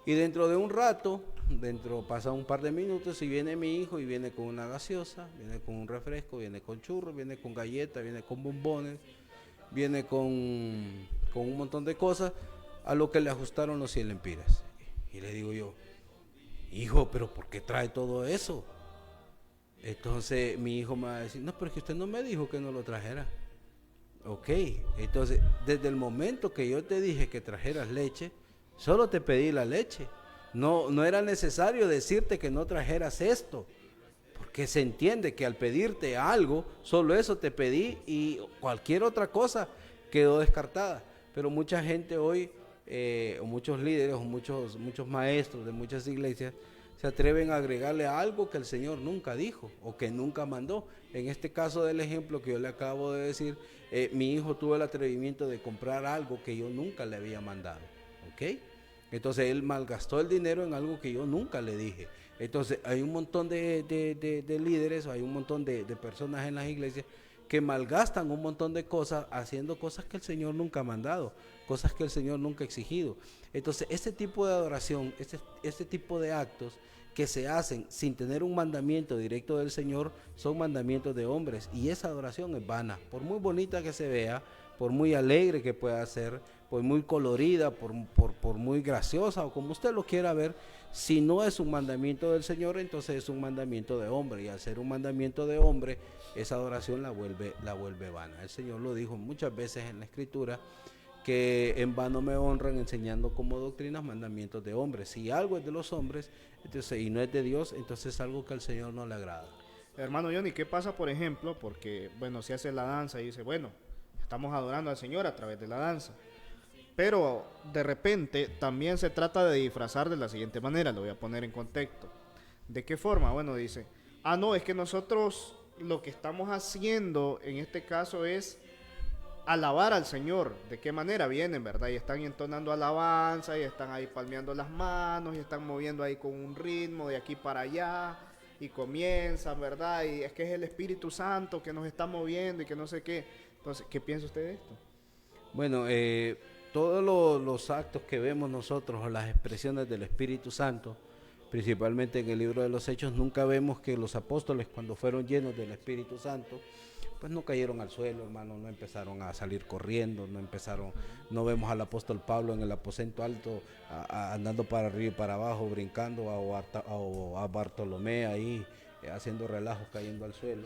y dentro de un rato, pasa un par de minutos, y viene mi hijo, y viene con una gaseosa, viene con un refresco, viene con churros, viene con galletas, viene con bombones, viene con un montón de cosas, a lo que le ajustaron los 100 lempiras. Y le digo yo, hijo, pero ¿por qué trae todo eso? Entonces mi hijo me va a decir, no, pero es que usted no me dijo que no lo trajera. Ok, entonces desde el momento que yo te dije que trajeras leche, solo te pedí la leche. No era necesario decirte que no trajeras esto, porque se entiende que al pedirte algo, solo eso te pedí y cualquier otra cosa quedó descartada. Pero mucha gente hoy, o muchos líderes, o muchos maestros de muchas iglesias, se atreven a agregarle algo que el Señor nunca dijo o que nunca mandó. En este caso del ejemplo que yo le acabo de decir, mi hijo tuvo el atrevimiento de comprar algo que yo nunca le había mandado, ¿ok? Entonces él malgastó el dinero en algo que yo nunca le dije. Entonces hay un montón de líderes, o hay un montón de personas en las iglesias que malgastan un montón de cosas haciendo cosas que el Señor nunca ha mandado, cosas que el Señor nunca ha exigido. Entonces, este tipo de adoración, este tipo de actos que se hacen sin tener un mandamiento directo del Señor, son mandamientos de hombres, y esa adoración es vana. Por muy bonita que se vea, por muy alegre que pueda ser, por muy colorida, por muy graciosa, o como usted lo quiera ver, si no es un mandamiento del Señor, entonces es un mandamiento de hombre, y al ser un mandamiento de hombre, esa adoración la vuelve vana. El Señor lo dijo muchas veces en la Escritura, que en vano me honran enseñando como doctrinas mandamientos de hombres. Si algo es de los hombres entonces, y no es de Dios, entonces es algo que al Señor no le agrada. Hermano Johnny, ¿qué pasa, por ejemplo? Porque, bueno, se hace la danza y dice, bueno, estamos adorando al Señor a través de la danza. Pero de repente también se trata de disfrazar de la siguiente manera, lo voy a poner en contexto. ¿De qué forma? Bueno, dice, no, es que nosotros lo que estamos haciendo en este caso es alabar al Señor. ¿De qué manera? Vienen, ¿verdad? Y están entonando alabanza, y están ahí palmeando las manos, y están moviendo ahí con un ritmo de aquí para allá, y comienzan, ¿verdad? Y es que es el Espíritu Santo que nos está moviendo y que no sé qué. Entonces, ¿qué piensa usted de esto? Bueno, todos los actos que vemos nosotros o las expresiones del Espíritu Santo, principalmente en el libro de los Hechos, nunca vemos que los apóstoles cuando fueron llenos del Espíritu Santo, pues no cayeron al suelo, hermano, no empezaron a salir corriendo, no vemos al apóstol Pablo en el aposento alto andando para arriba y para abajo, brincando, o a Bartolomé ahí haciendo relajos, cayendo al suelo.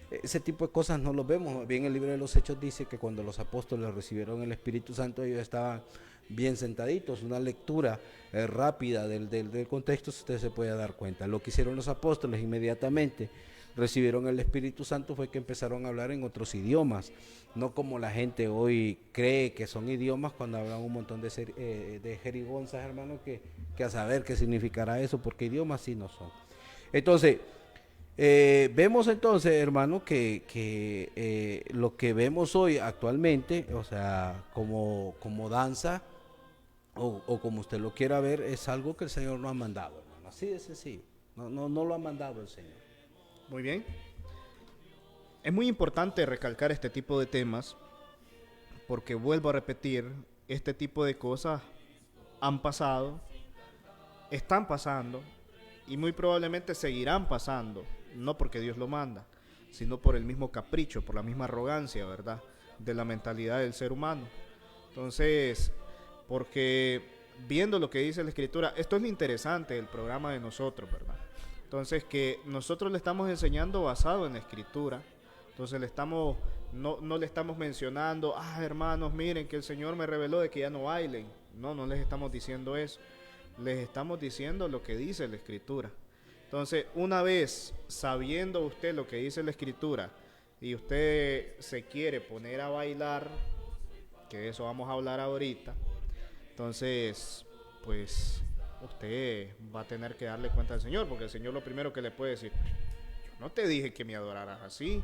Ese tipo de cosas no los vemos. Bien, el libro de los Hechos dice que cuando los apóstoles recibieron el Espíritu Santo, ellos estaban bien sentaditos. Una lectura rápida del contexto, usted se puede dar cuenta. Lo que hicieron los apóstoles inmediatamente recibieron el Espíritu Santo fue que empezaron a hablar en otros idiomas, no como la gente hoy cree que son idiomas cuando hablan un montón de jerigonzas, hermano, que a saber qué significará eso, porque idiomas sí no son. Entonces, vemos entonces, hermano, que lo que vemos hoy actualmente, o sea, como danza, o como usted lo quiera ver, es algo que el Señor no ha mandado, hermano, así de sencillo, no lo ha mandado el Señor. Muy bien. Es muy importante recalcar este tipo de temas porque, vuelvo a repetir, este tipo de cosas han pasado, están pasando y muy probablemente seguirán pasando, no porque Dios lo manda, sino por el mismo capricho, por la misma arrogancia, ¿verdad?, de la mentalidad del ser humano. Entonces, porque viendo lo que dice la Escritura, esto es lo interesante del programa de nosotros, ¿verdad? Entonces, que nosotros le estamos enseñando basado en la Escritura. Entonces no le estamos mencionando, hermanos, miren que el Señor me reveló de que ya no bailen. No les estamos diciendo eso. Les estamos diciendo lo que dice la Escritura. Entonces, una vez sabiendo usted lo que dice la Escritura y usted se quiere poner a bailar, que de eso vamos a hablar ahorita, entonces, pues usted va a tener que darle cuenta al Señor, porque el Señor lo primero que le puede decir, yo no te dije que me adoraras así,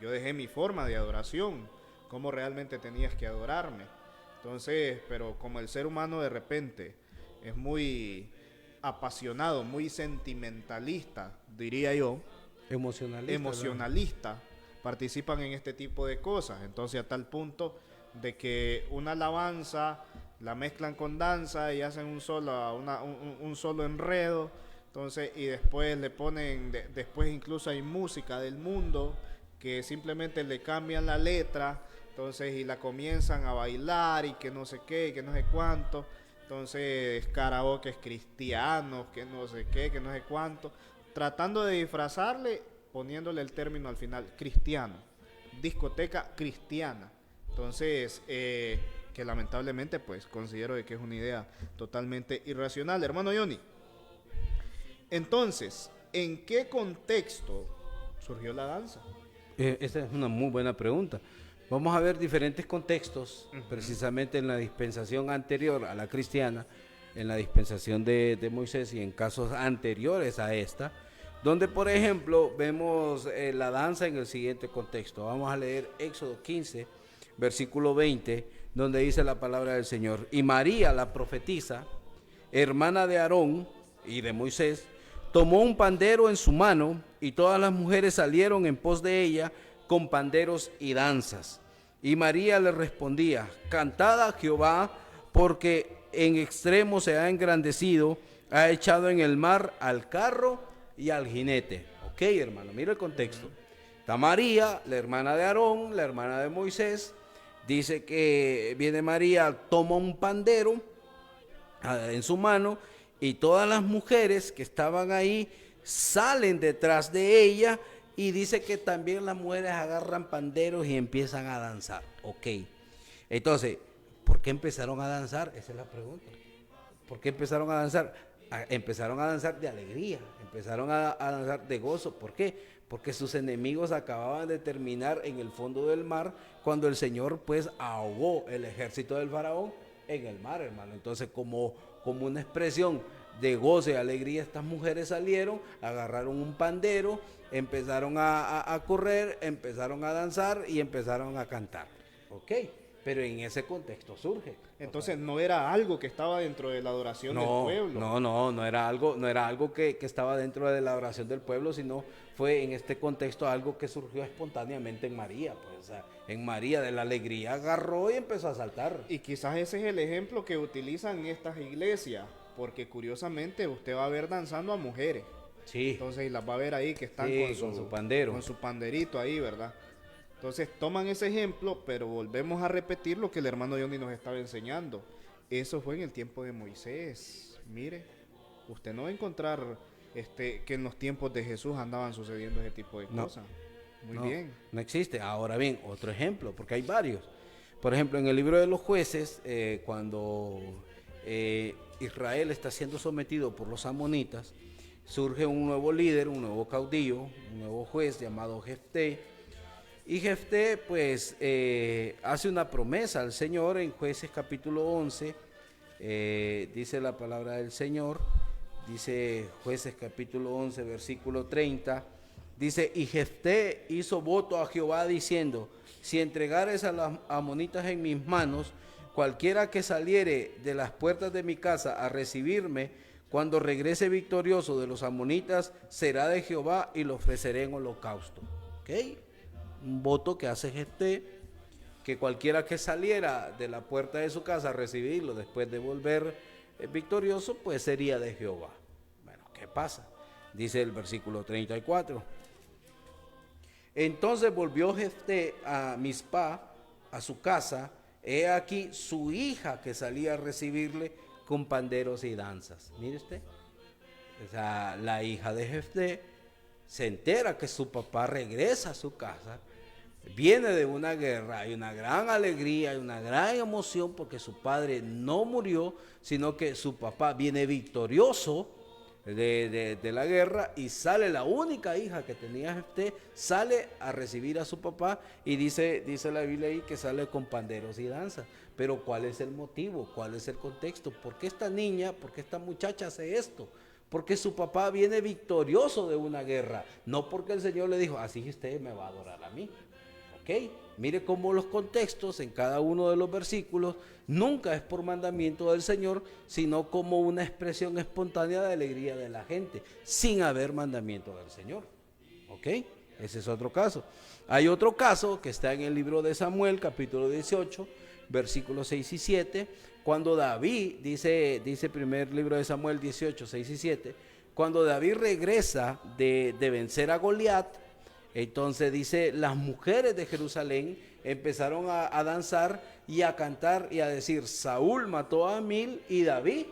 yo dejé mi forma de adoración, cómo realmente tenías que adorarme. Entonces, pero como el ser humano de repente es muy apasionado, muy sentimentalista, diría yo, emocionalista, participan en este tipo de cosas. Entonces, a tal punto de que una alabanza la mezclan con danza y hacen un solo enredo. Entonces, y después le ponen, después incluso hay música del mundo que simplemente le cambian la letra, entonces, y la comienzan a bailar y que no sé qué, y que no sé cuánto. Entonces, karaoke cristianos, que no sé qué, que no sé cuánto, tratando de disfrazarle, poniéndole el término al final, cristiano, discoteca cristiana. Entonces, que lamentablemente pues considero de que es una idea totalmente irracional. Hermano Johnny, entonces, ¿en qué contexto surgió la danza? Esa es una muy buena pregunta. Vamos a ver diferentes contextos, precisamente en la dispensación anterior a la cristiana, en la dispensación de Moisés y en casos anteriores a esta, donde por ejemplo vemos la danza en el siguiente contexto. Vamos a leer Éxodo 15, versículo 20, donde dice la palabra del Señor: y María, la profetisa, hermana de Aarón y de Moisés, tomó un pandero en su mano, y todas las mujeres salieron en pos de ella con panderos y danzas. Y María le respondía: cantad a Jehová, porque en extremo se ha engrandecido, ha echado en el mar al carro y al jinete. Ok, hermano, mira el contexto. Está María, la hermana de Aarón, la hermana de Moisés. Dice que viene María, toma un pandero en su mano, y todas las mujeres que estaban ahí salen detrás de ella, y dice que también las mujeres agarran panderos y empiezan a danzar. Ok. Entonces, ¿por qué empezaron a danzar? Esa es la pregunta. ¿Por qué empezaron a danzar? Empezaron a danzar de alegría, empezaron a danzar de gozo. ¿Por qué? Porque sus enemigos acababan de terminar en el fondo del mar cuando el Señor pues ahogó el ejército del faraón en el mar, hermano. Entonces, como una expresión de gozo y alegría, estas mujeres salieron, agarraron un pandero, empezaron a correr, empezaron a danzar y empezaron a cantar. ¿Ok? Pero en ese contexto surge. Entonces no era algo que estaba dentro de la adoración del pueblo. No era algo que estaba dentro de la adoración del pueblo, sino fue en este contexto algo que surgió espontáneamente en María. Pues, o sea, en María de la alegría agarró y empezó a saltar. Y quizás ese es el ejemplo que utilizan estas iglesias, porque curiosamente usted va a ver danzando a mujeres. Sí. Entonces y las va a ver ahí que están sí, con su pandero. Con su panderito ahí, ¿verdad? Entonces toman ese ejemplo, pero volvemos a repetir lo que el hermano Johnny nos estaba enseñando. Eso fue en el tiempo de Moisés. Mire, usted no va a encontrar que en los tiempos de Jesús andaban sucediendo ese tipo de cosas. Muy bien. No existe. Ahora bien, otro ejemplo, porque hay varios. Por ejemplo, en el libro de los jueces, cuando Israel está siendo sometido por los amonitas, surge un nuevo líder, un nuevo caudillo, un nuevo juez llamado Jefté. Y Jefté pues hace una promesa al Señor en Jueces capítulo 11, dice la palabra del Señor, dice Jueces capítulo 11 versículo 30, dice, y Jefté hizo voto a Jehová diciendo, si entregares a las amonitas en mis manos, cualquiera que saliere de las puertas de mi casa a recibirme, cuando regrese victorioso de los amonitas, será de Jehová y lo ofreceré en holocausto. ¿Ok? Un voto que hace Jefté, que cualquiera que saliera de la puerta de su casa a recibirlo después de volver victorioso, pues sería de Jehová. Bueno, ¿qué pasa? Dice el versículo 34. Entonces volvió Jefté a Mizpá, a su casa, he aquí su hija que salía a recibirle con panderos y danzas. Mire usted, o sea, la hija de Jefté se entera que su papá regresa a su casa, viene de una guerra, hay una gran alegría, hay una gran emoción porque su padre no murió, sino que su papá viene victorioso de la guerra y sale la única hija que tenía Jefté, sale a recibir a su papá y dice la Biblia ahí que sale con panderos y danzas. Pero ¿cuál es el motivo? ¿Cuál es el contexto? ¿Por qué esta niña, por qué esta muchacha hace esto? Porque su papá viene victorioso de una guerra, no porque el Señor le dijo, así usted me va a adorar a mí. ¿Ok? Mire cómo los contextos en cada uno de los versículos nunca es por mandamiento del Señor, sino como una expresión espontánea de alegría de la gente, sin haber mandamiento del Señor. ¿Ok? Ese es otro caso. Hay otro caso que está en el libro de Samuel, capítulo 18, versículos 6 y 7, cuando David, dice primer libro de Samuel 18, 6 y 7, cuando David regresa de vencer a Goliat, entonces dice, las mujeres de Jerusalén empezaron a danzar y a cantar y a decir, Saúl mató a 1000 y David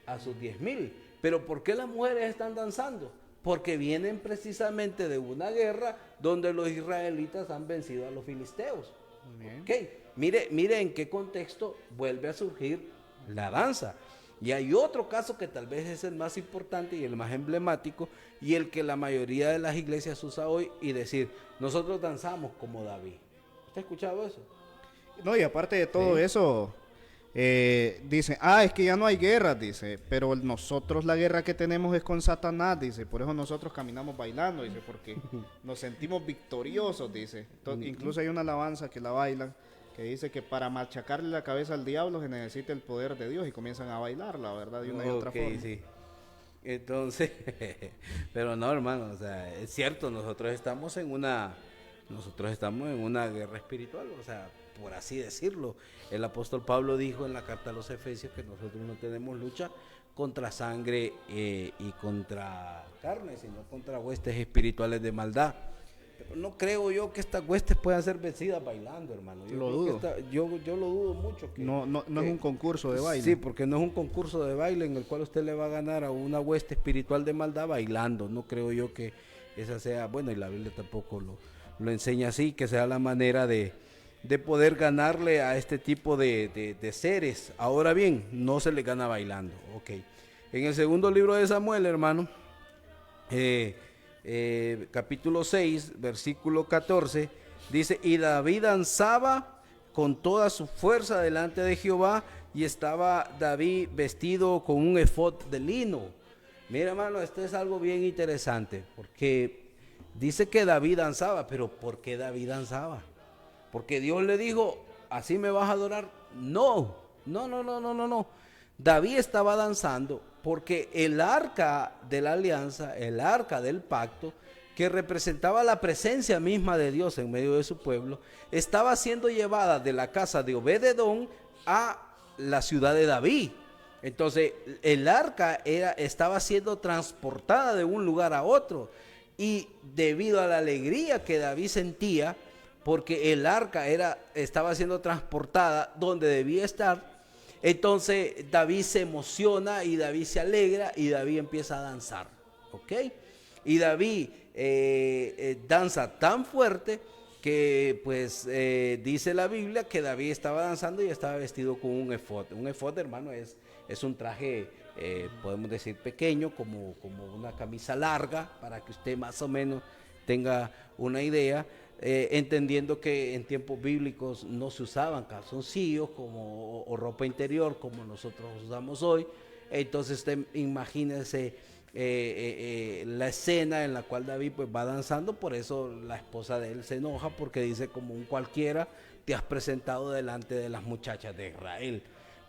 a sus 10,000. Pero ¿por qué las mujeres están danzando? Porque vienen precisamente de una guerra donde los israelitas han vencido a los filisteos. Okay. Mire en qué contexto vuelve a surgir la danza. Y hay otro caso que tal vez es el más importante y el más emblemático y el que la mayoría de las iglesias usa hoy y decir, nosotros danzamos como David. ¿Usted ha escuchado eso? No, y aparte de todo eso, dice, es que ya no hay guerras, dice, pero nosotros la guerra que tenemos es con Satanás, dice, por eso nosotros caminamos bailando, dice, porque nos sentimos victoriosos, dice. Entonces, incluso hay una alabanza que la bailan, que dice que para machacarle la cabeza al diablo se necesita el poder de Dios y comienzan a bailarla, ¿verdad? De una y otra forma. Sí. Entonces, pero no, hermano, o sea, es cierto, nosotros estamos en una guerra espiritual, o sea, por así decirlo. El apóstol Pablo dijo en la carta a los Efesios que nosotros no tenemos lucha contra sangre y contra carne, sino contra huestes espirituales de maldad. Pero no creo yo que estas huestes puedan ser vencidas bailando, hermano. Yo lo dudo. Yo lo dudo mucho. Que, no es un concurso de baile. Sí, porque no es un concurso de baile en el cual usted le va a ganar a una hueste espiritual de maldad bailando. No creo yo que esa sea, bueno, y la Biblia tampoco lo enseña así, que sea la manera de de poder ganarle a este tipo de seres. Ahora bien, no se le gana bailando. Ok. En el segundo libro de Samuel, hermano, capítulo 6, versículo 14, dice, y David danzaba con toda su fuerza delante de Jehová, y estaba David vestido con un efod de lino. Mira, hermano, esto es algo bien interesante, porque dice que David danzaba, pero ¿por qué David danzaba? Porque Dios le dijo, ¿así me vas a adorar? No. David estaba danzando porque el arca de la alianza, el arca del pacto, que representaba la presencia misma de Dios en medio de su pueblo, estaba siendo llevada de la casa de Obed-edom a la ciudad de David. Entonces el arca estaba siendo transportada de un lugar a otro, y debido a la alegría que David sentía, porque el arca estaba siendo transportada donde debía estar, entonces David se emociona y David se alegra y David empieza a danzar, ¿ok? Y David danza tan fuerte que pues dice la Biblia que David estaba danzando y estaba vestido con un efod. Un efod, hermano, es un traje, podemos decir pequeño, como una camisa larga, para que usted más o menos tenga una idea. Entendiendo que en tiempos bíblicos no se usaban calzoncillos o ropa interior como nosotros usamos hoy. Entonces usted imagínese la escena en la cual David pues va danzando. Por eso la esposa de él se enoja, porque dice, como un cualquiera te has presentado delante de las muchachas de Israel.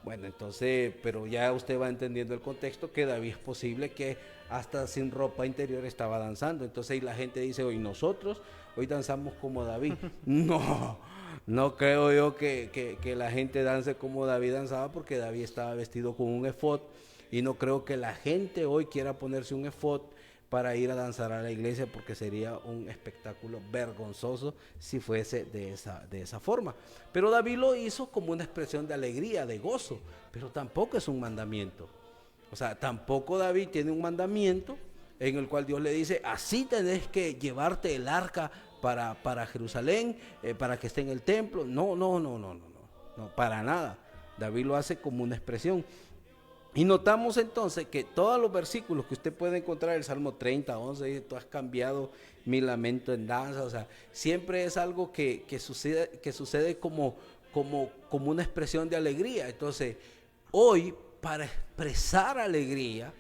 Bueno, entonces, pero ya usted va entendiendo el contexto, que David es posible que hasta sin ropa interior estaba danzando. Entonces, y la gente dice, hoy nosotros, hoy danzamos como David. No creo yo que la gente dance como David danzaba, porque David estaba vestido con un efod, y no creo que la gente hoy quiera ponerse un efod para ir a danzar a la iglesia, porque sería un espectáculo vergonzoso si fuese de esa forma. Pero David lo hizo como una expresión de alegría, de gozo, pero tampoco es un mandamiento. O sea, tampoco David tiene un mandamiento en el cual Dios le dice, así tenés que llevarte el arca para Jerusalén, para que esté en el templo. No, para nada. David lo hace como una expresión. Y notamos entonces que todos los versículos que usted puede encontrar, el Salmo 30, 11, dice, tú has cambiado mi lamento en danza. O sea, siempre es algo que sucede como una expresión de alegría. Entonces, hoy, para expresar alegría,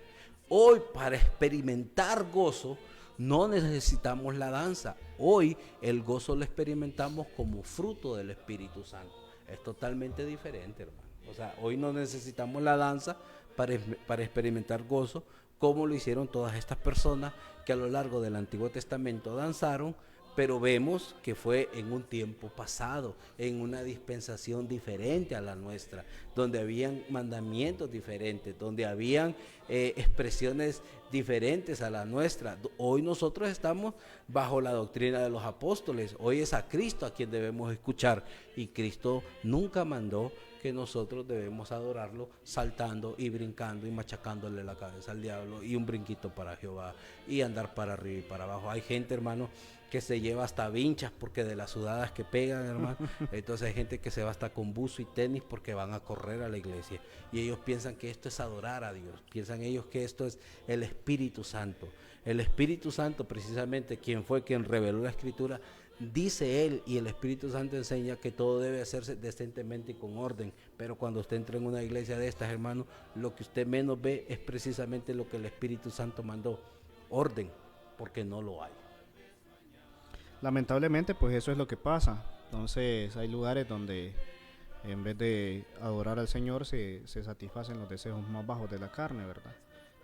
hoy, para experimentar gozo, no necesitamos la danza. Hoy el gozo lo experimentamos como fruto del Espíritu Santo. Es totalmente diferente, hermano. O sea, hoy no necesitamos la danza para experimentar gozo, como lo hicieron todas estas personas que a lo largo del Antiguo Testamento danzaron, pero vemos que fue en un tiempo pasado, en una dispensación diferente a la nuestra, donde habían mandamientos diferentes, donde habían expresiones diferentes a la nuestra. Hoy nosotros estamos bajo la doctrina de los apóstoles. Hoy es a Cristo a quien debemos escuchar, y Cristo nunca mandó que nosotros debemos adorarlo saltando y brincando y machacándole la cabeza al diablo, y un brinquito para Jehová, y andar para arriba y para abajo. Hay gente, hermano, que se lleva hasta vinchas porque de las sudadas que pegan, hermano. Entonces hay gente que se va hasta con buzo y tenis porque van a correr a la iglesia, y ellos piensan que esto es adorar a Dios, piensan ellos que esto es el Espíritu Santo. El Espíritu Santo, precisamente, quien fue quien reveló la Escritura, dice él, y el Espíritu Santo enseña que todo debe hacerse decentemente y con orden. Pero cuando usted entra en una iglesia de estas, hermano, lo que usted menos ve es precisamente lo que el Espíritu Santo mandó: orden, porque no lo hay. Lamentablemente, pues eso es lo que pasa. Entonces hay lugares donde en vez de adorar al Señor se satisfacen los deseos más bajos de la carne, ¿verdad?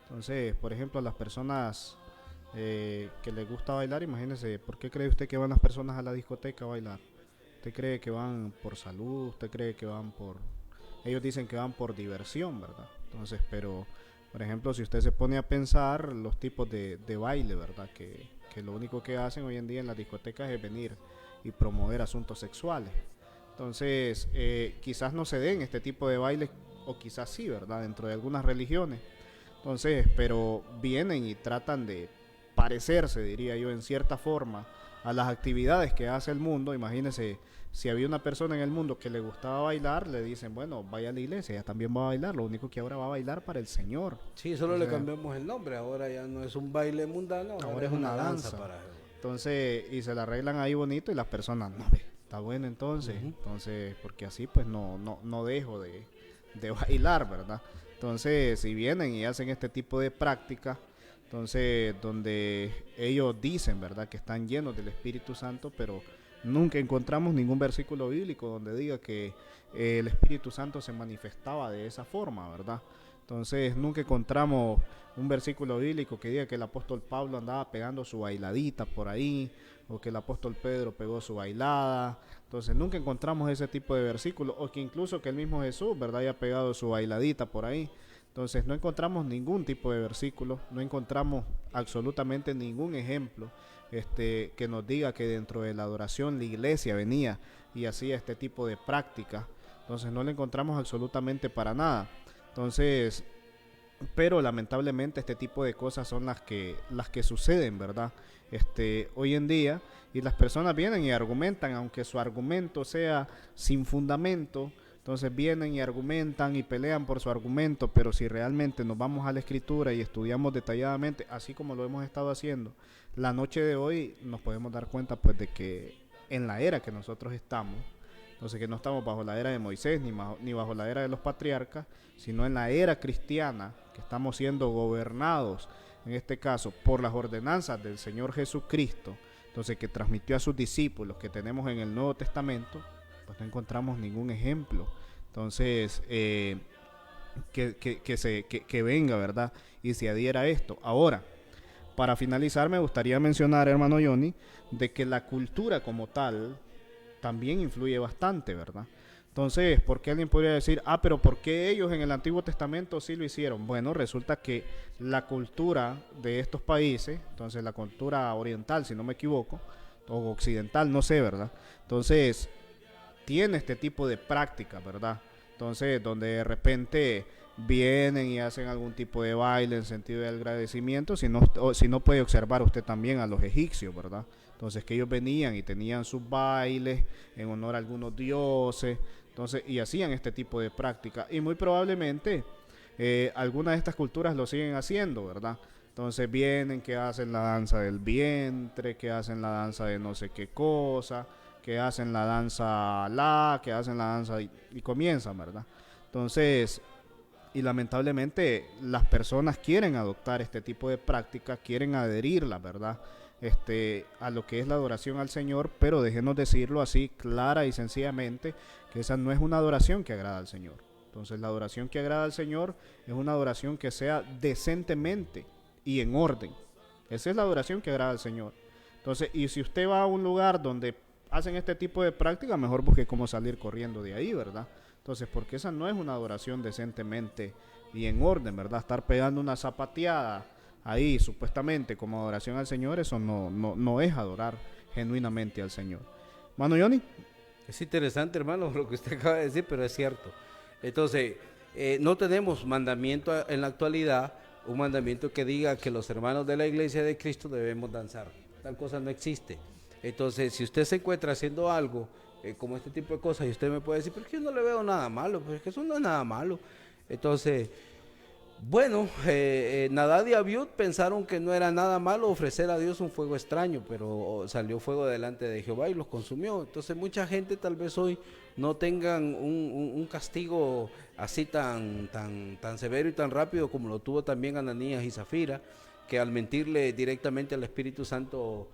Entonces, por ejemplo, a las personas que les gusta bailar, imagínense, ¿por qué cree usted que van las personas a la discoteca a bailar? ¿Usted cree que van por salud? ¿Usted cree que van por...? Ellos dicen que van por diversión, ¿verdad? Entonces, pero, por ejemplo, si usted se pone a pensar los tipos de baile, ¿verdad? Que lo único que hacen hoy en día en las discotecas es venir y promover asuntos sexuales. Entonces, quizás no se den este tipo de bailes, o quizás sí, ¿verdad? Dentro de algunas religiones. Entonces, pero vienen y tratan de parecerse, diría yo, en cierta forma a las actividades que hace el mundo. Imagínense, si había una persona en el mundo que le gustaba bailar, le dicen, bueno, vaya a la iglesia, ella también va a bailar, lo único que ahora va a bailar para el Señor. Sí, solo le cambiamos el nombre, ahora ya no es un baile mundano, ahora es una danza. Entonces, y se la arreglan ahí bonito y las personas, no ve, está bueno entonces, porque así pues no dejo de bailar, ¿verdad? Entonces, si vienen y hacen este tipo de práctica, entonces, donde ellos dicen, ¿verdad?, que están llenos del Espíritu Santo, pero nunca encontramos ningún versículo bíblico donde diga que el Espíritu Santo se manifestaba de esa forma, ¿verdad? Entonces, nunca encontramos un versículo bíblico que diga que el apóstol Pablo andaba pegando su bailadita por ahí, o que el apóstol Pedro pegó su bailada. Entonces, nunca encontramos ese tipo de versículos, o que incluso que el mismo Jesús, ¿verdad?, haya pegado su bailadita por ahí. Entonces, no encontramos ningún tipo de versículo, no encontramos absolutamente ningún ejemplo que nos diga que dentro de la adoración la iglesia venía y hacía este tipo de práctica. Entonces, no le encontramos absolutamente para nada. Entonces, pero lamentablemente este tipo de cosas son las que suceden, ¿verdad? Hoy en día, y las personas vienen y argumentan, aunque su argumento sea sin fundamento. Entonces vienen y argumentan y pelean por su argumento, pero si realmente nos vamos a la Escritura y estudiamos detalladamente, así como lo hemos estado haciendo la noche de hoy, nos podemos dar cuenta pues de que en la era que nosotros estamos, entonces que no estamos bajo la era de Moisés ni bajo la era de los patriarcas, sino en la era cristiana, que estamos siendo gobernados, en este caso, por las ordenanzas del Señor Jesucristo, entonces que transmitió a sus discípulos, que tenemos en el Nuevo Testamento, pues no encontramos ningún ejemplo. Entonces, que venga, ¿verdad?, y se adhiera a esto. Ahora, para finalizar, me gustaría mencionar, hermano Johnny, de que la cultura como tal también influye bastante, ¿verdad? Entonces, ¿por qué alguien podría decir, pero ¿por qué ellos en el Antiguo Testamento sí lo hicieron? Bueno, resulta que la cultura de estos países, entonces la cultura oriental, si no me equivoco, o occidental, no sé, ¿verdad? Entonces, tiene este tipo de práctica, ¿verdad? Entonces, donde de repente vienen y hacen algún tipo de baile en sentido de agradecimiento, si no puede observar usted también a los egipcios, ¿verdad? Entonces, que ellos venían y tenían sus bailes en honor a algunos dioses, entonces, y hacían este tipo de práctica, y muy probablemente algunas de estas culturas lo siguen haciendo, ¿verdad? Entonces vienen que hacen la danza del vientre, que hacen la danza de no sé qué cosa, que hacen la danza que hacen la danza y comienzan, ¿verdad? Entonces, y lamentablemente las personas quieren adoptar este tipo de prácticas, quieren adherirla, ¿verdad?, a lo que es la adoración al Señor, pero déjenos decirlo así, clara y sencillamente, que esa no es una adoración que agrada al Señor. Entonces, la adoración que agrada al Señor es una adoración que sea decentemente y en orden. Esa es la adoración que agrada al Señor. Entonces, y si usted va a un lugar donde hacen este tipo de práctica, mejor busque cómo salir corriendo de ahí, ¿verdad? Entonces, porque esa no es una adoración decentemente y en orden, ¿verdad? Estar pegando una zapateada ahí, supuestamente, como adoración al Señor, eso no es adorar genuinamente al Señor. Mano Johnny. Es interesante, hermano, lo que usted acaba de decir, pero es cierto. Entonces, no tenemos mandamiento en la actualidad, un mandamiento que diga que los hermanos de la Iglesia de Cristo debemos danzar. Tal cosa no existe. Entonces, si usted se encuentra haciendo algo como este tipo de cosas y usted me puede decir, pero es que yo no le veo nada malo, pues es que eso no es nada malo. Entonces, bueno, Nadab y Abiud pensaron que no era nada malo ofrecer a Dios un fuego extraño, pero salió fuego delante de Jehová y los consumió. Entonces, mucha gente tal vez hoy no tengan un castigo así tan severo y tan rápido como lo tuvo también Ananías y Zafira, que al mentirle directamente al Espíritu Santo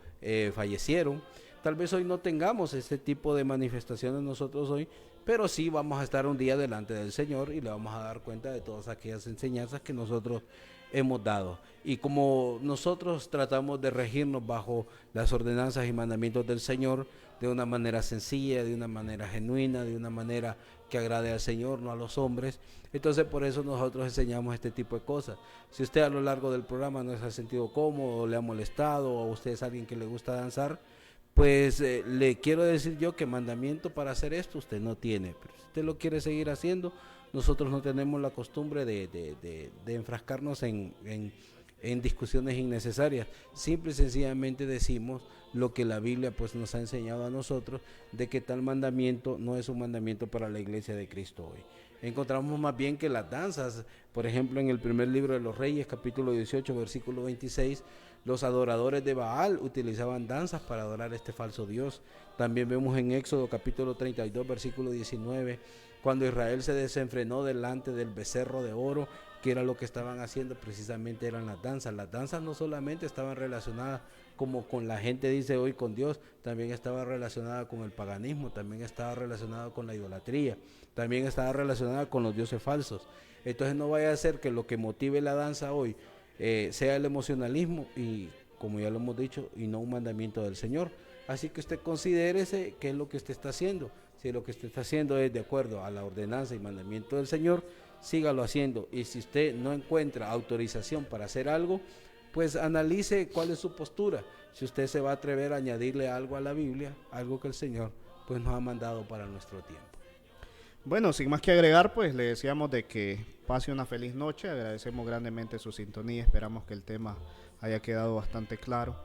fallecieron. Tal vez hoy no tengamos este tipo de manifestaciones nosotros hoy, pero sí vamos a estar un día delante del Señor y le vamos a dar cuenta de todas aquellas enseñanzas que nosotros hemos dado. Y como nosotros tratamos de regirnos bajo las ordenanzas y mandamientos del Señor de una manera sencilla, de una manera genuina, de una manera que agrade al Señor, no a los hombres, entonces por eso nosotros enseñamos este tipo de cosas. Si usted a lo largo del programa no se ha sentido cómodo, le ha molestado, o usted es alguien que le gusta danzar, pues le quiero decir yo que mandamiento para hacer esto usted no tiene, pero si usted lo quiere seguir haciendo, nosotros no tenemos la costumbre de enfrascarnos en en discusiones innecesarias. Simple y sencillamente decimos lo que la Biblia pues nos ha enseñado a nosotros, de que tal mandamiento no es un mandamiento para la iglesia de Cristo hoy. Encontramos más bien que las danzas, por ejemplo en el primer libro de los Reyes, capítulo 18, versículo 26, los adoradores de Baal utilizaban danzas para adorar este falso Dios. También vemos en Éxodo capítulo 32, versículo 19, cuando Israel se desenfrenó delante del becerro de oro, que era lo que estaban haciendo, precisamente eran las danzas. Las danzas no solamente estaban relacionadas como con la gente dice hoy con Dios, también estaba relacionada con el paganismo, también estaba relacionada con la idolatría, también estaba relacionada con los dioses falsos. Entonces no vaya a ser que lo que motive la danza hoy sea el emocionalismo y, como ya lo hemos dicho, y no un mandamiento del Señor. Así que usted considérese qué es lo que usted está haciendo. Si lo que usted está haciendo es de acuerdo a la ordenanza y mandamiento del Señor, sígalo haciendo. Y si usted no encuentra autorización para hacer algo, pues analice cuál es su postura. Si usted se va a atrever a añadirle algo a la Biblia, algo que el Señor pues nos ha mandado para nuestro tiempo. Bueno, sin más que agregar, pues le deseamos de que pase una feliz noche. Agradecemos grandemente su sintonía. Esperamos que el tema haya quedado bastante claro.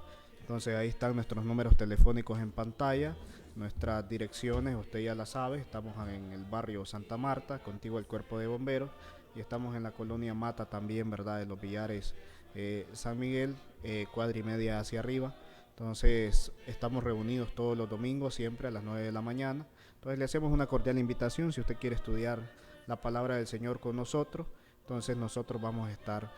Entonces ahí están nuestros números telefónicos en pantalla, nuestras direcciones, usted ya la sabe. Estamos en el barrio Santa Marta, contigo el Cuerpo de Bomberos, y estamos en la colonia Mata también, ¿verdad? De los Villares, San Miguel, cuadra y media hacia arriba. Entonces estamos reunidos todos los domingos, siempre a las 9 de la mañana. Entonces le hacemos una cordial invitación si usted quiere estudiar la palabra del Señor con nosotros. Entonces nosotros vamos a estar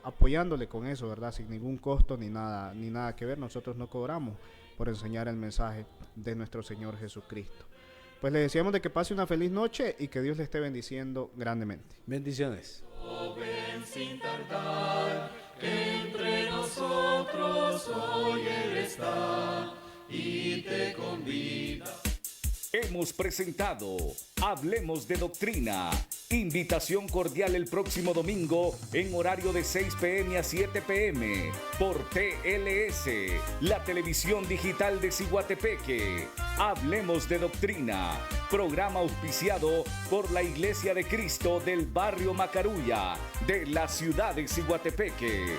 apoyándole con eso, ¿verdad? Sin ningún costo ni nada que ver. Nosotros no cobramos por enseñar el mensaje de nuestro Señor Jesucristo. Pues le deseamos de que pase una feliz noche y que Dios le esté bendiciendo grandemente. Bendiciones. Ven sin tardar, entre nosotros hoy Él está y te convida. Hemos presentado Hablemos de Doctrina. Invitación cordial el próximo domingo en horario de 6 p.m. a 7 p.m. por TLS, la televisión digital de Ciguatepeque. Hablemos de Doctrina. Programa auspiciado por la Iglesia de Cristo del barrio Macarulla de la ciudad de Ciguatepeque.